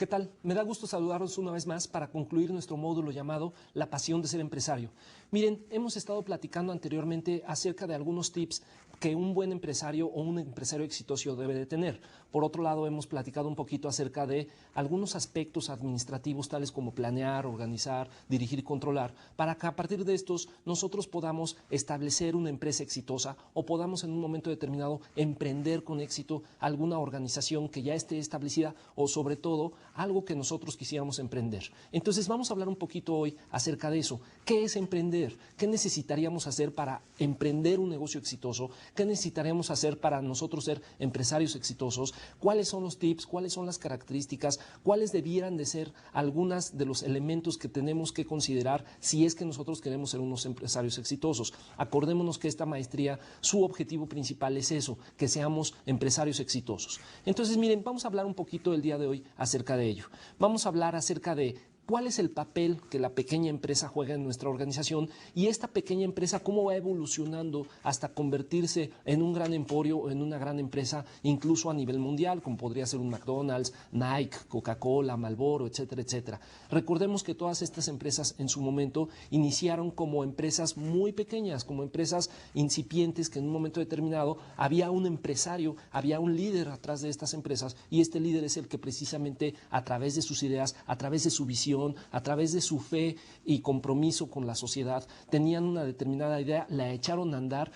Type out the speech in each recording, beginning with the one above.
¿Qué tal? Me da gusto saludarlos una vez más para concluir nuestro módulo llamado La pasión de ser empresario. Miren, hemos estado platicando anteriormente acerca de algunos tips que un buen empresario o un empresario exitoso debe de tener. Por otro lado, hemos platicado un poquito acerca de algunos aspectos administrativos tales como planear, organizar, dirigir y controlar, para que a partir de estos nosotros podamos establecer una empresa exitosa o podamos en un momento determinado emprender con éxito alguna organización que ya esté establecida o sobre todo algo que nosotros quisiéramos emprender. Entonces vamos a hablar un poquito hoy acerca de eso. ¿Qué es emprender? ¿Qué necesitaríamos hacer para emprender un negocio exitoso? ¿Qué necesitaríamos hacer para nosotros ser empresarios exitosos? ¿Cuáles son los tips? ¿Cuáles son las características? ¿Cuáles debieran de ser algunas de los elementos que tenemos que considerar si es que nosotros queremos ser unos empresarios exitosos? Acordémonos que esta maestría, su objetivo principal es eso, que seamos empresarios exitosos. Entonces, miren, vamos a hablar un poquito el día de hoy acerca de ello. Vamos a hablar acerca de cuál es el papel que la pequeña empresa juega en nuestra organización y esta pequeña empresa cómo va evolucionando hasta convertirse en un gran emporio o en una gran empresa, incluso a nivel mundial, como podría ser un McDonald's, Nike, Coca-Cola, Marlboro, etcétera, etcétera. Recordemos que todas estas empresas en su momento iniciaron como empresas muy pequeñas, como empresas incipientes que en un momento determinado había un empresario, había un líder atrás de estas empresas y este líder es el que precisamente a través de sus ideas, a través de su visión, a través de su fe y compromiso con la sociedad, tenían una determinada idea, la echaron a andar,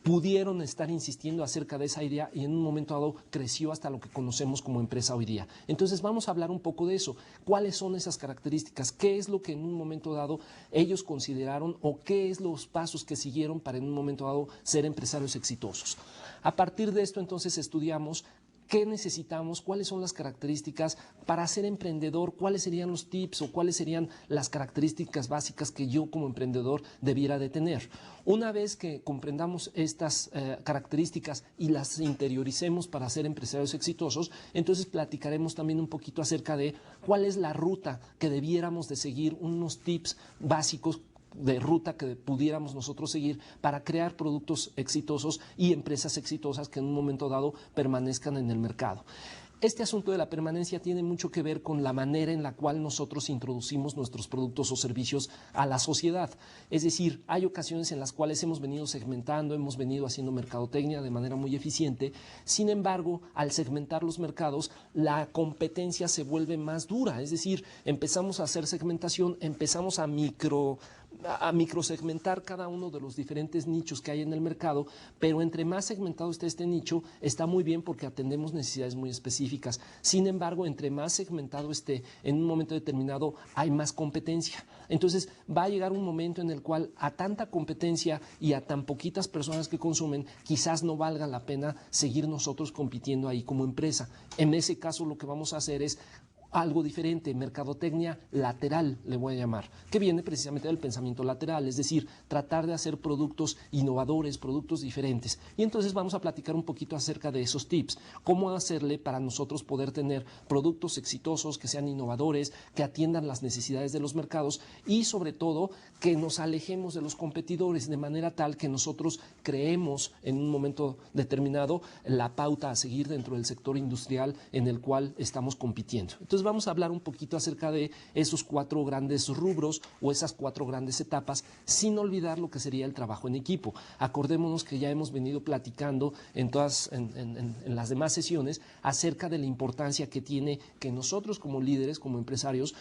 pudieron estar insistiendo acerca de esa idea y en un momento dado creció hasta lo que conocemos como empresa hoy día. Entonces vamos a hablar un poco de eso. ¿Cuáles son esas características? ¿Qué es lo que en un momento dado ellos consideraron o qué es los pasos que siguieron para en un momento dado ser empresarios exitosos? A partir de esto entonces estudiamos ¿qué necesitamos? ¿Cuáles son las características para ser emprendedor? ¿Cuáles serían los tips o cuáles serían las características básicas que yo como emprendedor debiera de tener? Una vez que comprendamos estas características y las interioricemos para ser empresarios exitosos, entonces platicaremos también un poquito acerca de cuál es la ruta que debiéramos de seguir, unos tips básicos de ruta que pudiéramos nosotros seguir para crear productos exitosos y empresas exitosas que en un momento dado permanezcan en el mercado. Este asunto de la permanencia tiene mucho que ver con la manera en la cual nosotros introducimos nuestros productos o servicios a la sociedad. Es decir, hay ocasiones en las cuales hemos venido segmentando, hemos venido haciendo mercadotecnia de manera muy eficiente. Sin embargo, al segmentar los mercados, la competencia se vuelve más dura. Es decir, empezamos a hacer segmentación, empezamos a microsegmentar cada uno de los diferentes nichos que hay en el mercado, pero entre más segmentado esté este nicho, está muy bien porque atendemos necesidades muy específicas. Sin embargo, entre más segmentado esté, en un momento determinado hay más competencia. Entonces va a llegar un momento en el cual a tanta competencia y a tan poquitas personas que consumen, quizás no valga la pena seguir nosotros compitiendo ahí como empresa. En ese caso lo que vamos a hacer es algo diferente, mercadotecnia lateral le voy a llamar, que viene precisamente del pensamiento lateral, es decir, tratar de hacer productos innovadores, productos diferentes. Y entonces vamos a platicar un poquito acerca de esos tips, cómo hacerle para nosotros poder tener productos exitosos, que sean innovadores, que atiendan las necesidades de los mercados y sobre todo que nos alejemos de los competidores de manera tal que nosotros creemos en un momento determinado la pauta a seguir dentro del sector industrial en el cual estamos compitiendo. Entonces vamos a hablar un poquito acerca de esos 4 grandes rubros o esas 4 grandes etapas, sin olvidar lo que sería el trabajo en equipo. Acordémonos que ya hemos venido platicando en las demás sesiones acerca de la importancia que tiene que nosotros como líderes, como empresarios,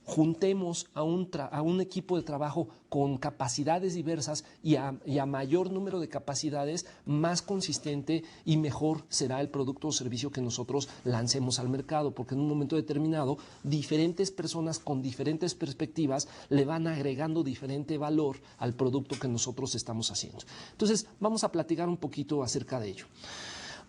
juntemos a un equipo de trabajo con capacidades diversas y a mayor número de capacidades, más consistente y mejor será el producto o servicio que nosotros lancemos al mercado, porque en un momento determinado diferentes personas con diferentes perspectivas le van agregando diferente valor al producto que nosotros estamos haciendo. Entonces vamos a platicar un poquito acerca de ello.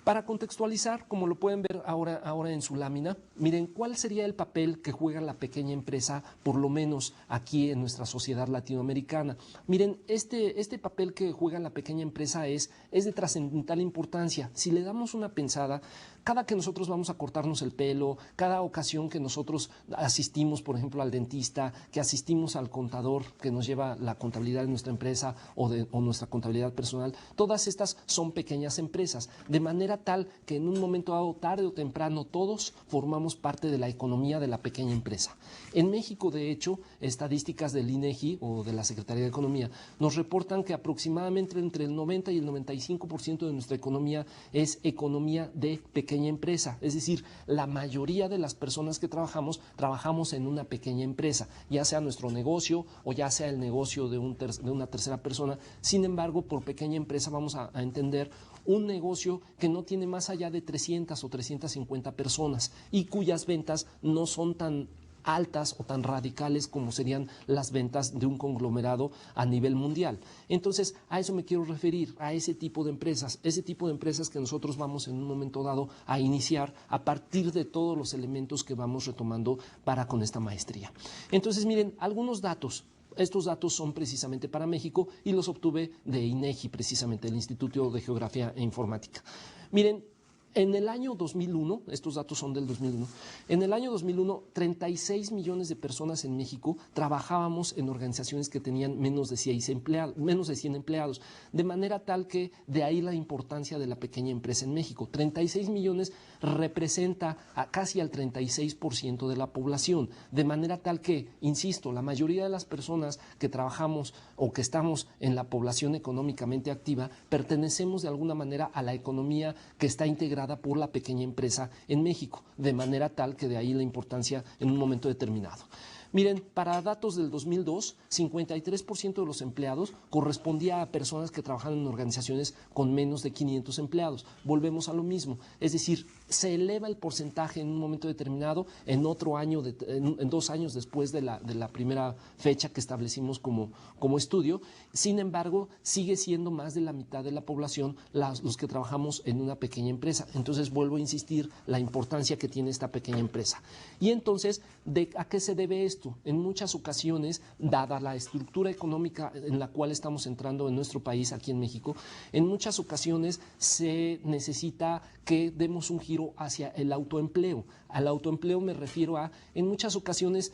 Para contextualizar, como lo pueden ver ahora en su lámina, miren cuál sería el papel que juega la pequeña empresa, por lo menos aquí en nuestra sociedad latinoamericana. Miren, este papel que juega la pequeña empresa es de trascendental importancia. Si le damos una pensada, cada que nosotros vamos a cortarnos el pelo, cada ocasión que nosotros asistimos, por ejemplo, al dentista, que asistimos al contador que nos lleva la contabilidad de nuestra empresa o nuestra contabilidad personal, todas estas son pequeñas empresas, de manera manera tal que en un momento dado, tarde o temprano, todos formamos parte de la economía de la pequeña empresa. En México, de hecho, estadísticas del INEGI o de la Secretaría de Economía nos reportan que aproximadamente entre el 90 y el 95% de nuestra economía es economía de pequeña empresa, es decir, la mayoría de las personas que trabajamos en una pequeña empresa, ya sea nuestro negocio o ya sea el negocio de una tercera persona. Sin embargo, por pequeña empresa vamos a entender un negocio que no tiene más allá de 300 o 350 personas y cuyas ventas no son tan altas o tan radicales como serían las ventas de un conglomerado a nivel mundial. Entonces, a eso me quiero referir, a ese tipo de empresas que nosotros vamos en un momento dado a iniciar a partir de todos los elementos que vamos retomando para con esta maestría. Entonces, miren, algunos datos. Estos datos son precisamente para México y los obtuve de INEGI, precisamente, el Instituto de Geografía e Informática. Miren, en el año 2001, estos datos son del 2001, en el año 2001, 36 millones de personas en México trabajábamos en organizaciones que tenían menos de 100 empleados, de manera tal que de ahí la importancia de la pequeña empresa en México. 36 millones representa a casi al 36% de la población, de manera tal que, insisto, la mayoría de las personas que trabajamos o que estamos en la población económicamente activa, pertenecemos de alguna manera a la economía que está integrada por la pequeña empresa en México, de manera tal que de ahí la importancia en un momento determinado. Miren, para datos del 2002, 53% de los empleados correspondía a personas que trabajan en organizaciones con menos de 500 empleados. Volvemos a lo mismo, es decir, se eleva el porcentaje en un momento determinado, en otro año, en 2 años después de la primera fecha que establecimos como estudio. Sin embargo, sigue siendo más de la mitad de la población los que trabajamos en una pequeña empresa. Entonces, vuelvo a insistir la importancia que tiene esta pequeña empresa. Y entonces, ¿a qué se debe esto? En muchas ocasiones, dada la estructura económica en la cual estamos entrando en nuestro país, aquí en México, en muchas ocasiones se necesita que demos un giro hacia el autoempleo. Al autoempleo me refiero a, en muchas ocasiones,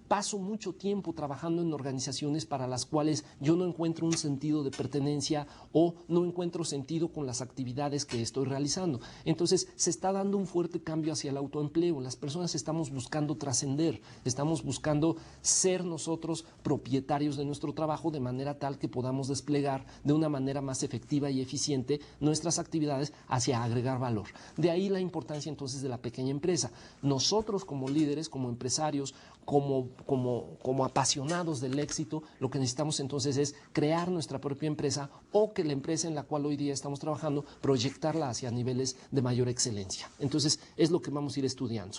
paso mucho tiempo trabajando en organizaciones para las cuales yo no encuentro un sentido de pertenencia o no encuentro sentido con las actividades que estoy realizando. Entonces, se está dando un fuerte cambio hacia el autoempleo. Las personas estamos buscando trascender, estamos buscando ser nosotros propietarios de nuestro trabajo de manera tal que podamos desplegar de una manera más efectiva y eficiente nuestras actividades hacia agregar valor. De ahí la importancia entonces de la pequeña empresa. Nosotros como líderes, como empresarios, como apasionados del éxito, lo que necesitamos entonces es crear nuestra propia empresa o que la empresa en la cual hoy día estamos trabajando, proyectarla hacia niveles de mayor excelencia. Entonces, es lo que vamos a ir estudiando.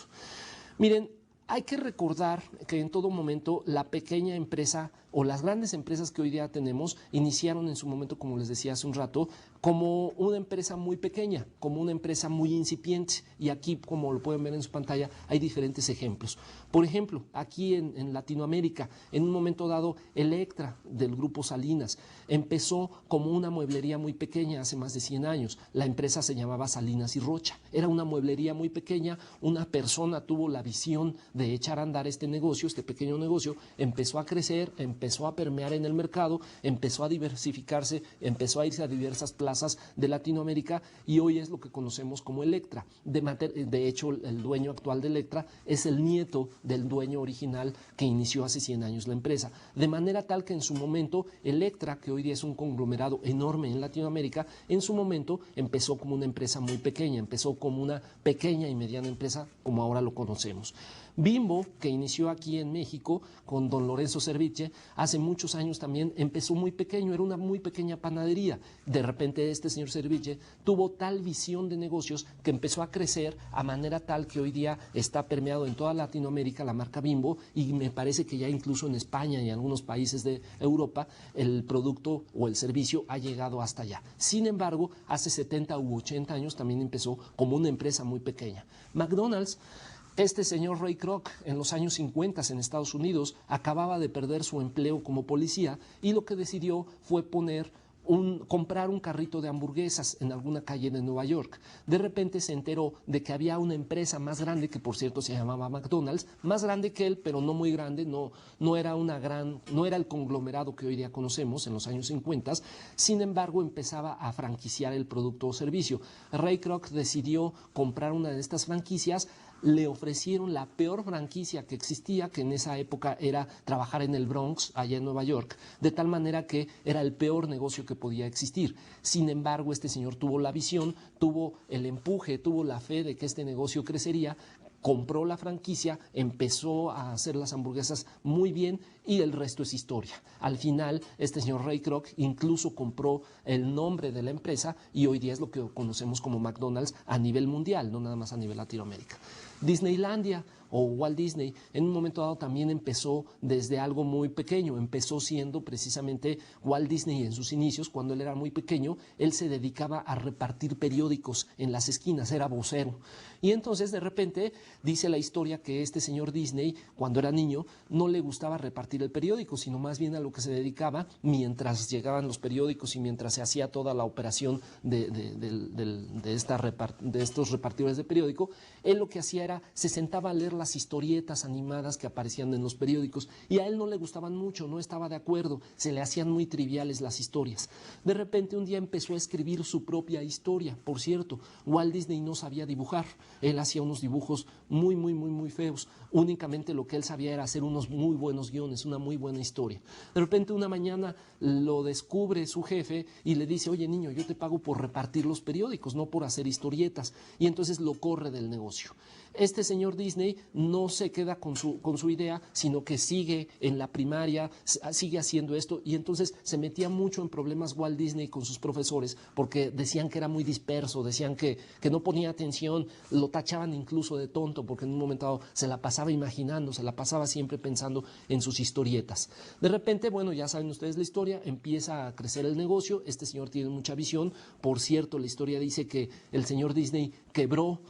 Miren, hay que recordar que en todo momento la pequeña empresa o las grandes empresas que hoy día tenemos iniciaron en su momento, como les decía hace un rato, como una empresa muy pequeña, como una empresa muy incipiente. Y aquí, como lo pueden ver en su pantalla, hay diferentes ejemplos. Por ejemplo, aquí en Latinoamérica, en un momento dado, Electra, del grupo Salinas, empezó como una mueblería muy pequeña hace más de 100 años. La empresa se llamaba Salinas y Rocha. Era una mueblería muy pequeña, una persona tuvo la visión de echar a andar este negocio, este pequeño negocio, empezó a crecer, empezó a permear en el mercado, empezó a diversificarse, empezó a irse a diversas plazas de Latinoamérica y hoy es lo que conocemos como Electra. De hecho, el dueño actual de Electra es el nieto del dueño original que inició hace 100 años la empresa. De manera tal que en su momento Electra, que hoy día es un conglomerado enorme en Latinoamérica, en su momento empezó como una empresa muy pequeña, empezó como una pequeña y mediana empresa como ahora lo conocemos. Bimbo, que inició aquí en México con don Lorenzo Servitje, hace muchos años también empezó muy pequeño, era una muy pequeña panadería. De repente este señor Servitje tuvo tal visión de negocios que empezó a crecer a manera tal que hoy día está permeado en toda Latinoamérica la marca Bimbo y me parece que ya incluso en España y en algunos países de Europa el producto o el servicio ha llegado hasta allá. Sin embargo, hace 70 u 80 años también empezó como una empresa muy pequeña. McDonald's, este señor Ray Kroc, en los años 50 en Estados Unidos, acababa de perder su empleo como policía y lo que decidió fue poner comprar un carrito de hamburguesas en alguna calle de Nueva York. De repente se enteró de que había una empresa más grande, que por cierto se llamaba McDonald's, más grande que él, pero no muy grande, no era no era el conglomerado que hoy día conocemos en los años 50. Sin embargo, empezaba a franquiciar el producto o servicio. Ray Kroc decidió comprar una de estas franquicias. Le ofrecieron la peor franquicia que existía, que en esa época era trabajar en el Bronx, allá en Nueva York, de tal manera que era el peor negocio que podía existir. Sin embargo, este señor tuvo la visión, tuvo el empuje, tuvo la fe de que este negocio crecería, compró la franquicia, empezó a hacer las hamburguesas muy bien y el resto es historia. Al final, este señor Ray Kroc incluso compró el nombre de la empresa y hoy día es lo que conocemos como McDonald's a nivel mundial, no nada más a nivel Latinoamérica. Disneylandia o Walt Disney en un momento dado también empezó desde algo muy pequeño, empezó siendo precisamente Walt Disney en sus inicios. Cuando él era muy pequeño, él se dedicaba a repartir periódicos en las esquinas, era vocero. Y entonces de repente dice la historia que este señor Disney, cuando era niño, no le gustaba repartir el periódico, sino más bien a lo que se dedicaba mientras llegaban los periódicos y mientras se hacía toda la operación de estos repartidores de periódico. Él lo que hacía era, se sentaba a leer las historietas animadas que aparecían en los periódicos y a él no le gustaban mucho, no estaba de acuerdo, se le hacían muy triviales las historias. De repente un día empezó a escribir su propia historia. Por cierto, Walt Disney no sabía dibujar, él hacía unos dibujos muy feos. Únicamente lo que él sabía era hacer unos muy buenos guiones, una muy buena historia. De repente una mañana lo descubre su jefe y le dice: oye niño, yo te pago por repartir los periódicos, no por hacer historietas. Y entonces lo corre del negocio. Este señor Disney no se queda con su idea, sino que sigue en la primaria, sigue haciendo esto, y entonces se metía mucho en problemas Walt Disney con sus profesores, porque decían que era muy disperso, decían que no ponía atención, lo tachaban incluso de tonto, porque en un momento dado se la pasaba imaginando, se la pasaba siempre pensando en sus historietas. De repente, bueno, ya saben ustedes la historia, empieza a crecer el negocio, este señor tiene mucha visión. Por cierto, la historia dice que el señor Disney quebró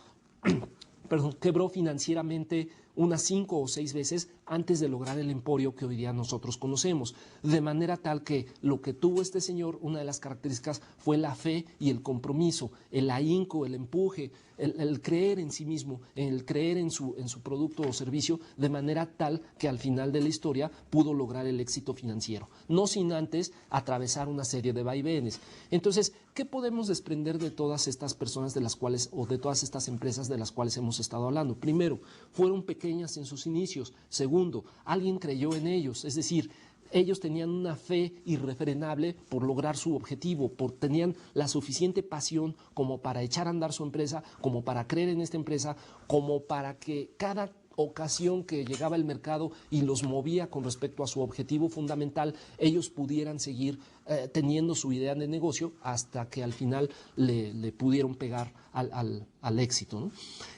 financieramente unas 5 o 6 veces antes de lograr el emporio que hoy día nosotros conocemos. De manera tal que lo que tuvo este señor, una de las características fue la fe y el compromiso, el ahínco, el empuje, el creer en sí mismo, el creer en su producto o servicio, de manera tal que al final de la historia pudo lograr el éxito financiero, no sin antes atravesar una serie de vaivenes. Entonces, ¿qué podemos desprender de todas estas personas de las cuales, o de todas estas empresas de las cuales hemos estado hablando? Primero, fueron pequeñas en sus inicios. Segundo, alguien creyó en ellos, es decir, ellos tenían una fe irrefrenable por lograr su objetivo, tenían la suficiente pasión como para echar a andar su empresa, como para creer en esta empresa, como para que cada ocasión que llegaba el mercado y los movía con respecto a su objetivo fundamental, ellos pudieran seguir teniendo su idea de negocio hasta que al final le pudieron pegar al éxito, ¿no?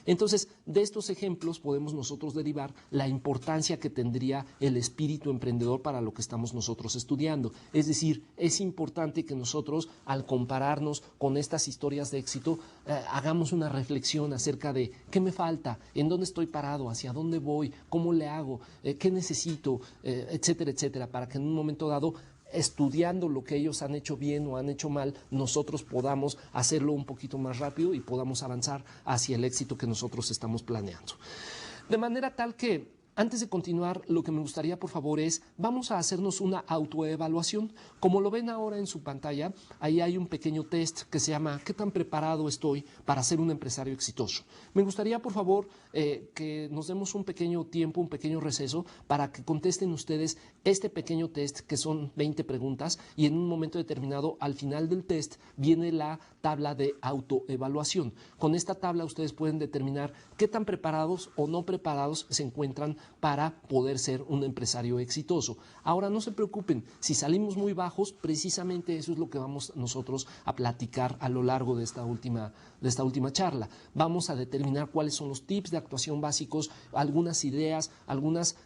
Entonces, de estos ejemplos podemos nosotros derivar la importancia que tendría el espíritu emprendedor para lo que estamos nosotros estudiando. Es decir, es importante que nosotros, al compararnos con estas historias de éxito, hagamos una reflexión acerca de qué me falta, en dónde estoy parado, hacia dónde voy, cómo le hago, qué necesito, etcétera, etcétera, para que en un momento dado, estudiando lo que ellos han hecho bien o han hecho mal, nosotros podamos hacerlo un poquito más rápido y podamos avanzar hacia el éxito que nosotros estamos planeando. De manera tal que, antes de continuar, lo que me gustaría, por favor, es, vamos a hacernos una autoevaluación. Como lo ven ahora en su pantalla, ahí hay un pequeño test que se llama ¿qué tan preparado estoy para ser un empresario exitoso? Me gustaría, por favor, que nos demos un pequeño tiempo, un pequeño receso, para que contesten ustedes este pequeño test, que son 20 preguntas, y en un momento determinado, al final del test, viene la tabla de autoevaluación. Con esta tabla ustedes pueden determinar qué tan preparados o no preparados se encuentran para poder ser un empresario exitoso. Ahora, no se preocupen, si salimos muy bajos, precisamente eso es lo que vamos nosotros a platicar a lo largo de esta última charla. Vamos a determinar cuáles son los tips de actuación básicos, algunas ideas, algunas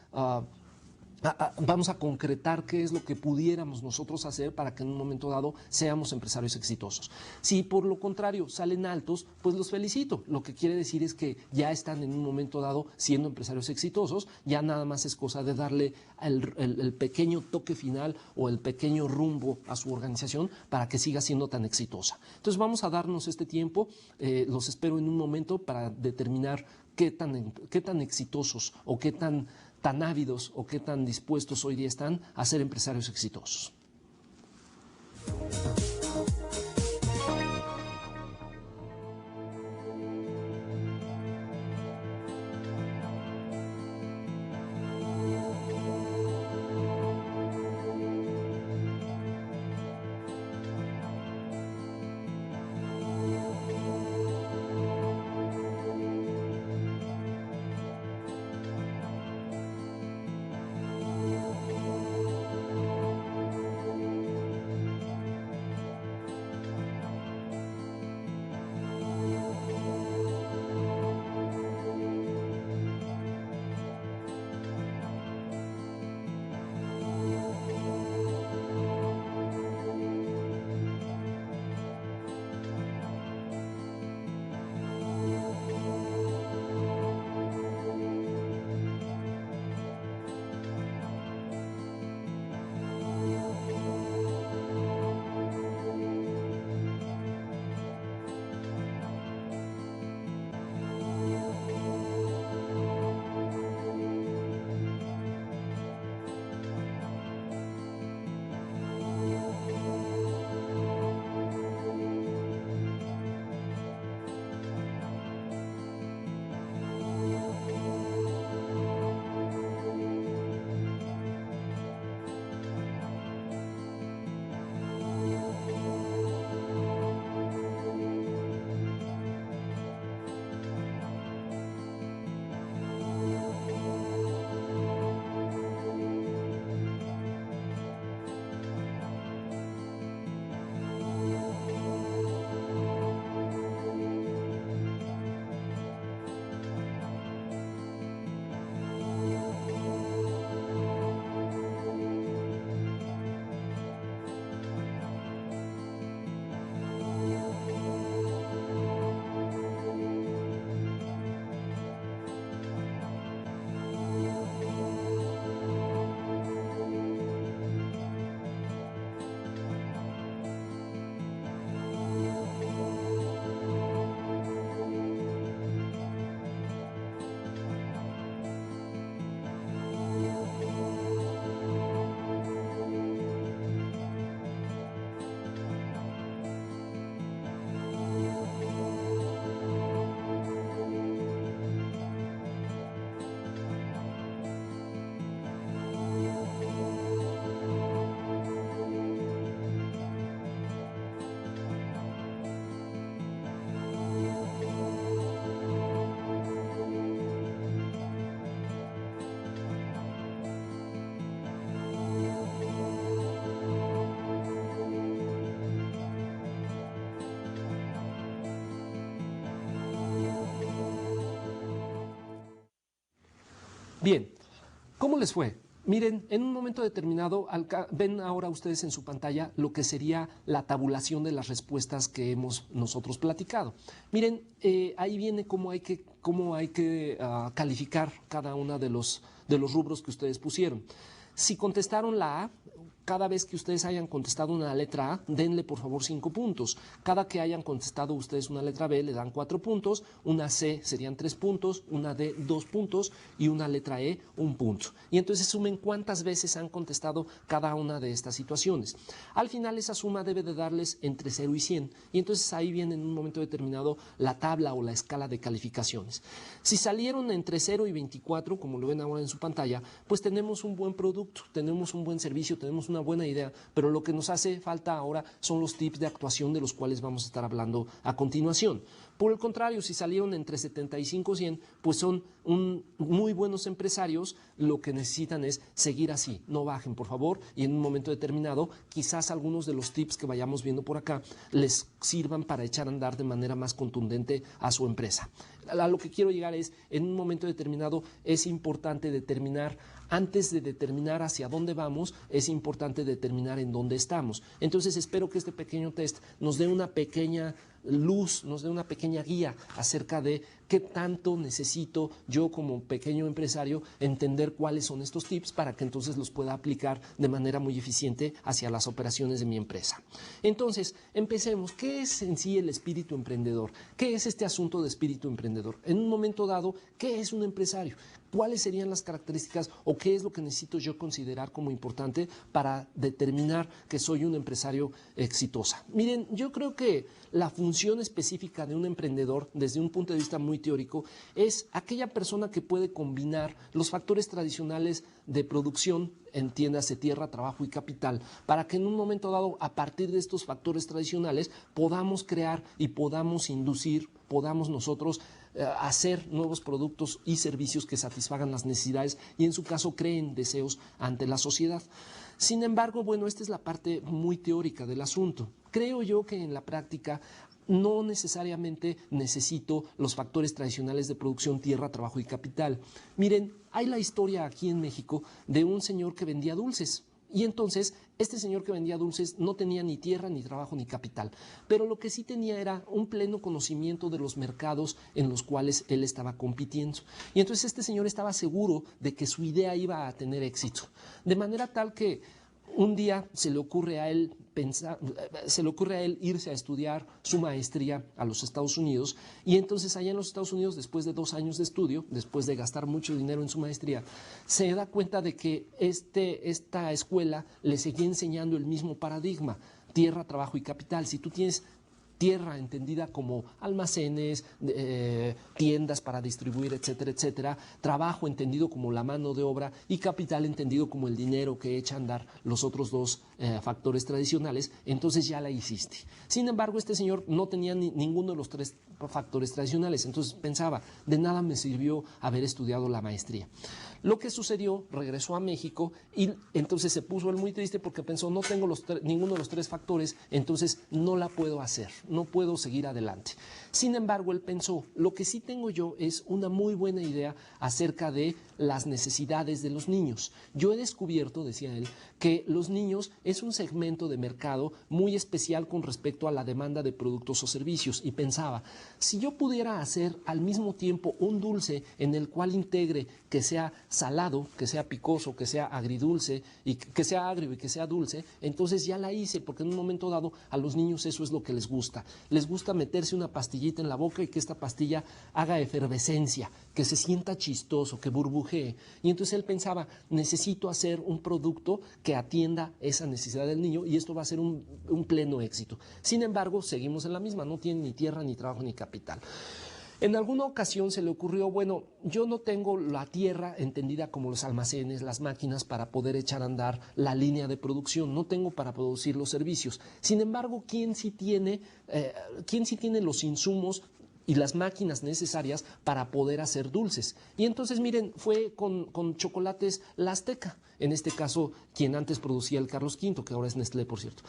vamos a concretar qué es lo que pudiéramos nosotros hacer para que en un momento dado seamos empresarios exitosos. Si por lo contrario salen altos, pues los felicito. Lo que quiere decir es que ya están en un momento dado siendo empresarios exitosos, ya nada más es cosa de darle el pequeño toque final o el pequeño rumbo a su organización para que siga siendo tan exitosa. Entonces vamos a darnos este tiempo, los espero en un momento para determinar qué tan exitosos o qué tan ávidos o qué tan dispuestos hoy día están a ser empresarios exitosos. Bien, ¿cómo les fue? Miren, en un momento determinado, ven ahora ustedes en su pantalla lo que sería la tabulación de las respuestas que hemos nosotros platicado. Miren, ahí viene cómo hay que calificar cada uno de los rubros que ustedes pusieron. Si contestaron la A, cada vez que ustedes hayan contestado una letra A, denle por favor 5 puntos. Cada que hayan contestado ustedes una letra B, le dan 4 puntos, una C serían 3 puntos, una D 2 puntos y una letra E 1 punto. Y entonces sumen cuántas veces han contestado cada una de estas situaciones. Al final esa suma debe de darles entre 0 y 100. Y entonces ahí viene en un momento determinado la tabla o la escala de calificaciones. Si salieron entre 0 y 24, como lo ven ahora en su pantalla, pues tenemos un buen producto, tenemos un buen servicio, tenemos una buena idea, pero lo que nos hace falta ahora son los tips de actuación de los cuales vamos a estar hablando a continuación. Por el contrario, si salieron entre 75 y 100, pues son muy buenos empresarios, lo que necesitan es seguir así, no bajen por favor, y en un momento determinado quizás algunos de los tips que vayamos viendo por acá les sirvan para echar a andar de manera más contundente a su empresa. A lo que quiero llegar es, en un momento determinado es importante determinar antes de determinar hacia dónde vamos, es importante determinar en dónde estamos. Entonces espero que este pequeño test nos dé una pequeña luz, nos dé una pequeña guía acerca de qué tanto necesito yo como pequeño empresario entender cuáles son estos tips para que entonces los pueda aplicar de manera muy eficiente hacia las operaciones de mi empresa. Entonces, empecemos. ¿Qué es en sí el espíritu emprendedor? ¿Qué es este asunto de espíritu emprendedor? En un momento dado, ¿qué es un empresario? ¿Cuáles serían las características o qué es lo que necesito yo considerar como importante para determinar que soy un empresario exitosa? Miren, yo creo que la función específica de un emprendedor, desde un punto de vista muy teórico, es aquella persona que puede combinar los factores tradicionales de producción, entiéndase tierra, trabajo y capital, para que en un momento dado, a partir de estos factores tradicionales, podamos crear y podamos inducir, podamos nosotros hacer nuevos productos y servicios que satisfagan las necesidades y en su caso creen deseos ante la sociedad. Sin embargo, bueno, esta es la parte muy teórica del asunto. Creo yo que en la práctica no necesariamente necesito los factores tradicionales de producción, tierra, trabajo y capital. Miren, hay la historia aquí en México de un señor que vendía dulces. Y entonces, este señor que vendía dulces no tenía ni tierra, ni trabajo, ni capital. Pero lo que sí tenía era un pleno conocimiento de los mercados en los cuales él estaba compitiendo. Y entonces este señor estaba seguro de que su idea iba a tener éxito. De manera tal que un día se le ocurre a él irse a estudiar su maestría a los Estados Unidos y entonces allá en los Estados Unidos, después de 2 años de estudio, después de gastar mucho dinero en su maestría, se da cuenta de que esta escuela le seguía enseñando el mismo paradigma, tierra, trabajo y capital. Si tú tienes tierra entendida como almacenes, tiendas para distribuir, etcétera, etcétera, trabajo entendido como la mano de obra y capital entendido como el dinero que echa a andar los otros dos factores tradicionales, entonces ya la hiciste. Sin embargo, este señor no tenía ninguno de los 3 factores tradicionales, entonces pensaba, de nada me sirvió haber estudiado la maestría. Lo que sucedió, regresó a México y entonces se puso él muy triste porque pensó, no tengo ninguno de los 3 factores, entonces no la puedo hacer, no puedo seguir adelante. Sin embargo, él pensó, lo que sí tengo yo es una muy buena idea acerca de las necesidades de los niños. Yo he descubierto, decía él, que los niños es un segmento de mercado muy especial con respecto a la demanda de productos o servicios. Y pensaba, si yo pudiera hacer al mismo tiempo un dulce en el cual integre que sea salado, que sea picoso, que sea agridulce, y que sea agrio y que sea dulce, entonces ya la hice, porque en un momento dado a los niños eso es lo que les gusta. Les gusta meterse una pastillita en la boca y que esta pastilla haga efervescencia, que se sienta chistoso, que burbujee. Y entonces él pensaba, necesito hacer un producto que atienda esa necesidad del niño y esto va a ser un pleno éxito. Sin embargo, seguimos en la misma, no tiene ni tierra, ni trabajo, ni capital. En alguna ocasión se le ocurrió, bueno, yo no tengo la tierra entendida como los almacenes, las máquinas para poder echar a andar la línea de producción, no tengo para producir los servicios. Sin embargo, ¿quién sí tiene los insumos y las máquinas necesarias para poder hacer dulces? Y entonces, miren, fue con chocolates La Azteca. En este caso, quien antes producía el Carlos V, que ahora es Nestlé, por cierto.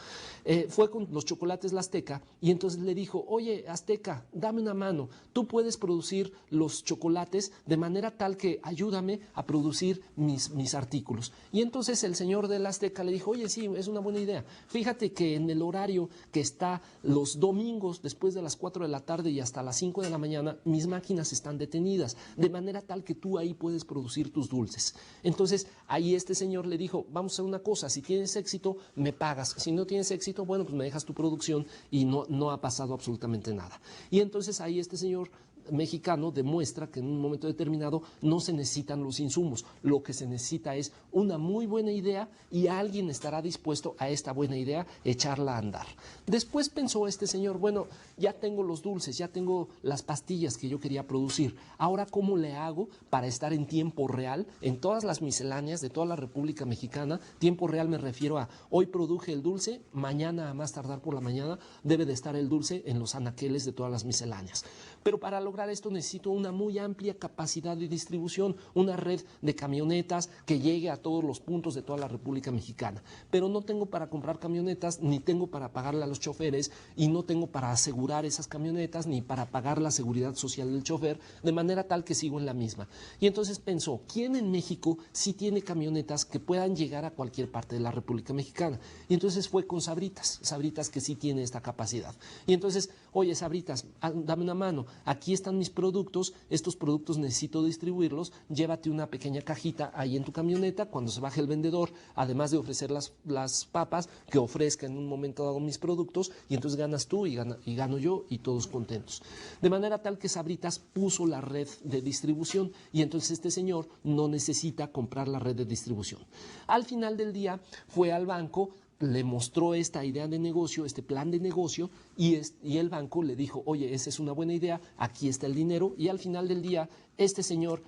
Fue con los chocolates La Azteca y entonces le dijo, oye, Azteca, dame una mano, tú puedes producir los chocolates de manera tal que ayúdame a producir mis artículos. Y entonces el señor de La Azteca le dijo, oye, sí, es una buena idea. Fíjate que en el horario que está los domingos, después de las 4 de la tarde y hasta las 5 de la mañana, mis máquinas están detenidas, de manera tal que tú ahí puedes producir tus dulces. Entonces, ahí este señor le dijo, vamos a hacer una cosa, si tienes éxito, me pagas. Si no tienes éxito, bueno, pues me dejas tu producción y no ha pasado absolutamente nada. Y entonces ahí este señor mexicano demuestra que en un momento determinado no se necesitan los insumos, lo que se necesita es una muy buena idea y alguien estará dispuesto a esta buena idea echarla a andar. Después pensó este señor, bueno, ya tengo los dulces, ya tengo las pastillas que yo quería producir, ahora ¿cómo le hago para estar en tiempo real en todas las misceláneas de toda la República Mexicana? Tiempo real me refiero a hoy produje el dulce, mañana a más tardar por la mañana debe de estar el dulce en los anaqueles de todas las misceláneas. Pero para lograr lograr esto necesito una muy amplia capacidad de distribución, una red de camionetas que llegue a todos los puntos de toda la República Mexicana. Pero no tengo para comprar camionetas, ni tengo para pagarle a los choferes, y no tengo para asegurar esas camionetas, ni para pagar la seguridad social del chofer, de manera tal que sigo en la misma. Y entonces pensó, ¿quién en México sí tiene camionetas que puedan llegar a cualquier parte de la República Mexicana? Y entonces fue con Sabritas, Sabritas que sí tiene esta capacidad. Y entonces, oye, Sabritas, dame una mano, aquí están mis productos, estos productos necesito distribuirlos, llévate una pequeña cajita ahí en tu camioneta, cuando se baje el vendedor, además de ofrecer las papas, que ofrezca en un momento dado mis productos, y entonces ganas tú y gano yo y todos contentos. De manera tal que Sabritas puso la red de distribución y entonces este señor no necesita comprar la red de distribución. Al final del día fue al banco, le mostró esta idea de negocio, este plan de negocio, y el banco le dijo, oye, esa es una buena idea, aquí está el dinero, y al final del día este señor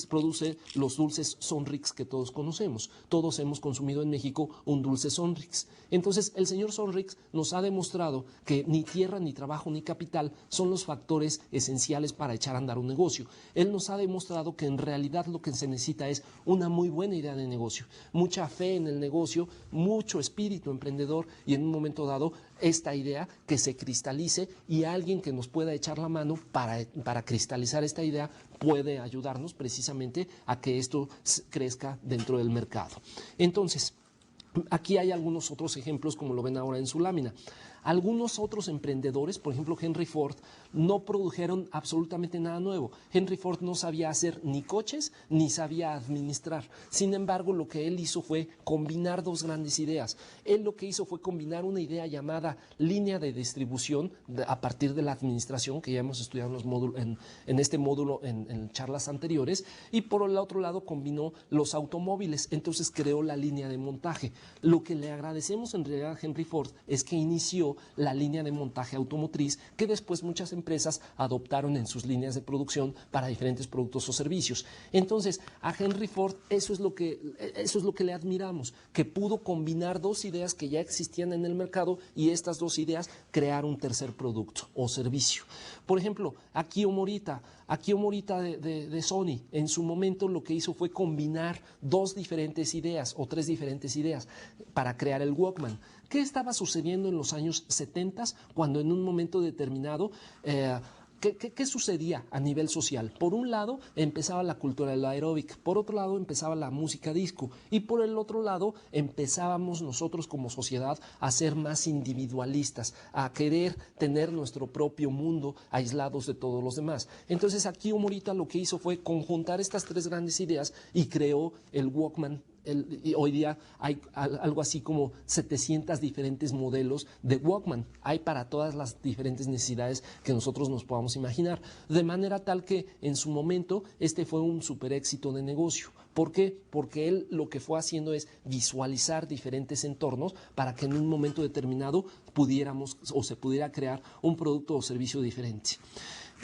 produce los dulces Sonrix que todos conocemos. Todos hemos consumido en México un dulce Sonrix. Entonces el señor Sonrix nos ha demostrado que ni tierra, ni trabajo, ni capital son los factores esenciales para echar a andar un negocio. Él nos ha demostrado que en realidad lo que se necesita es una muy buena idea de negocio, mucha fe en el negocio, mucho espíritu emprendedor y en un momento dado esta idea que se cristalice, y alguien que nos pueda echar la mano para cristalizar esta idea puede ayudarnos precisamente a que esto crezca dentro del mercado. Entonces, aquí hay algunos otros ejemplos, como lo ven ahora en su lámina. Algunos otros emprendedores, por ejemplo Henry Ford, no produjeron absolutamente nada nuevo. Henry Ford no sabía hacer ni coches ni sabía administrar. Sin embargo, lo que él hizo fue combinar dos grandes ideas. Él lo que hizo fue combinar una idea llamada línea de distribución a partir de la administración, que ya hemos estudiado en este módulo en charlas anteriores, y por el otro lado combinó los automóviles. Entonces creó la línea de montaje. Lo que le agradecemos en realidad a Henry Ford es que inició la línea de montaje automotriz que después muchas empresas adoptaron en sus líneas de producción para diferentes productos o servicios. Entonces, a Henry Ford eso es lo que le admiramos, que pudo combinar dos ideas que ya existían en el mercado y estas dos ideas crear un tercer producto o servicio. Por ejemplo, Akio Morita de Sony, en su momento lo que hizo fue combinar dos diferentes ideas o tres diferentes ideas para crear el Walkman. ¿Qué estaba sucediendo en los años 70 cuando en un momento determinado ¿qué sucedía a nivel social? Por un lado empezaba la cultura del aeróbic, por otro lado empezaba la música disco y por el otro lado empezábamos nosotros como sociedad a ser más individualistas, a querer tener nuestro propio mundo aislados de todos los demás. Entonces aquí Morita lo que hizo fue conjuntar estas tres grandes ideas y creó el Walkman. Y hoy día hay algo así como 700 diferentes modelos de Walkman. Hay para todas las diferentes necesidades que nosotros nos podamos imaginar. De manera tal que en su momento este fue un super éxito de negocio. ¿Por qué? Porque él lo que fue haciendo es visualizar diferentes entornos para que en un momento determinado pudiéramos o se pudiera crear un producto o servicio diferente.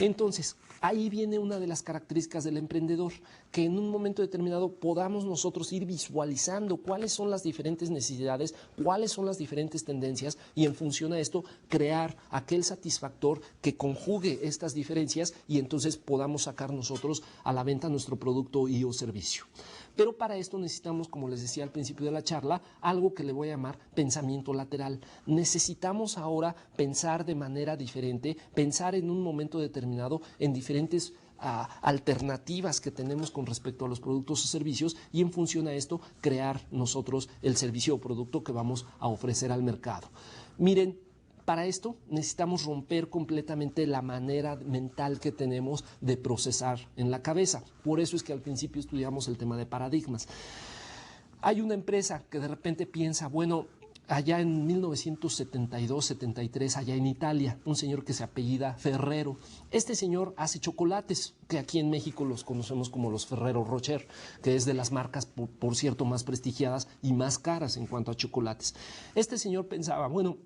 Entonces, ahí viene una de las características del emprendedor, que en un momento determinado podamos nosotros ir visualizando cuáles son las diferentes necesidades, cuáles son las diferentes tendencias y en función a esto crear aquel satisfactor que conjugue estas diferencias y entonces podamos sacar nosotros a la venta nuestro producto y o servicio. Pero para esto necesitamos, como les decía al principio de la charla, algo que le voy a llamar pensamiento lateral. Necesitamos ahora pensar de manera diferente, pensar en un momento determinado en diferentes alternativas que tenemos con respecto a los productos o servicios y en función a esto crear nosotros el servicio o producto que vamos a ofrecer al mercado. Miren, para esto necesitamos romper completamente la manera mental que tenemos de procesar en la cabeza. Por eso es que al principio estudiamos el tema de paradigmas. Hay una empresa que de repente piensa, bueno, allá en 1972-73, allá en Italia, un señor que se apellida Ferrero. Este señor hace chocolates, que aquí en México los conocemos como los Ferrero Rocher, que es de las marcas, por cierto, más prestigiadas y más caras en cuanto a chocolates. Este señor pensaba, bueno,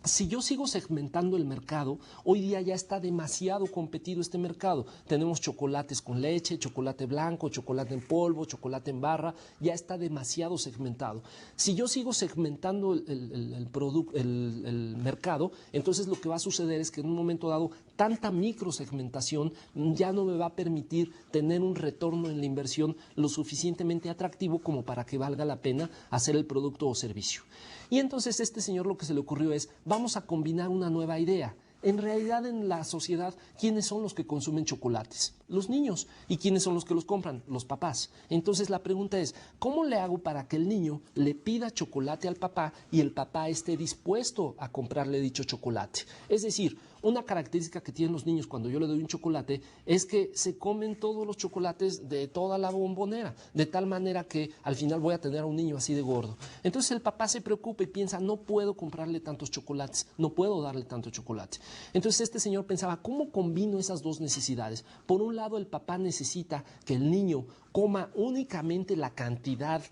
Si yo sigo segmentando el mercado, hoy día ya está demasiado competido este mercado. Tenemos chocolates con leche, chocolate blanco, chocolate en polvo, chocolate en barra, ya está demasiado segmentado. Si yo sigo segmentando el mercado, entonces lo que va a suceder es que en un momento dado tanta microsegmentación ya no me va a permitir tener un retorno en la inversión lo suficientemente atractivo como para que valga la pena hacer el producto o servicio. Y entonces este señor lo que se le ocurrió es, vamos a combinar una nueva idea. En realidad en la sociedad, ¿quiénes son los que consumen chocolates? Los niños. ¿Y quiénes son los que los compran? Los papás. Entonces la pregunta es, ¿cómo le hago para que el niño le pida chocolate al papá y el papá esté dispuesto a comprarle dicho chocolate? Es decir, una característica que tienen los niños cuando yo le doy un chocolate es que se comen todos los chocolates de toda la bombonera, de tal manera que al final voy a tener a un niño así de gordo. Entonces el papá se preocupa y piensa, no puedo comprarle tantos chocolates, no puedo darle tanto chocolate. Entonces este señor pensaba, ¿cómo combino esas dos necesidades? Por un lado, el papá necesita que el niño coma únicamente la cantidad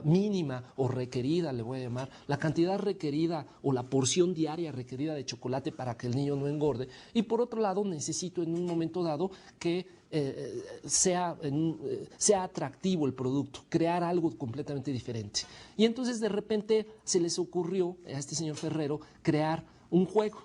mínima o requerida, le voy a llamar, la cantidad requerida o la porción diaria requerida de chocolate para que el niño no engorde. Y por otro lado, necesito en un momento dado que sea atractivo el producto, crear algo completamente diferente. Y entonces de repente se les ocurrió a este señor Ferrero crear un juego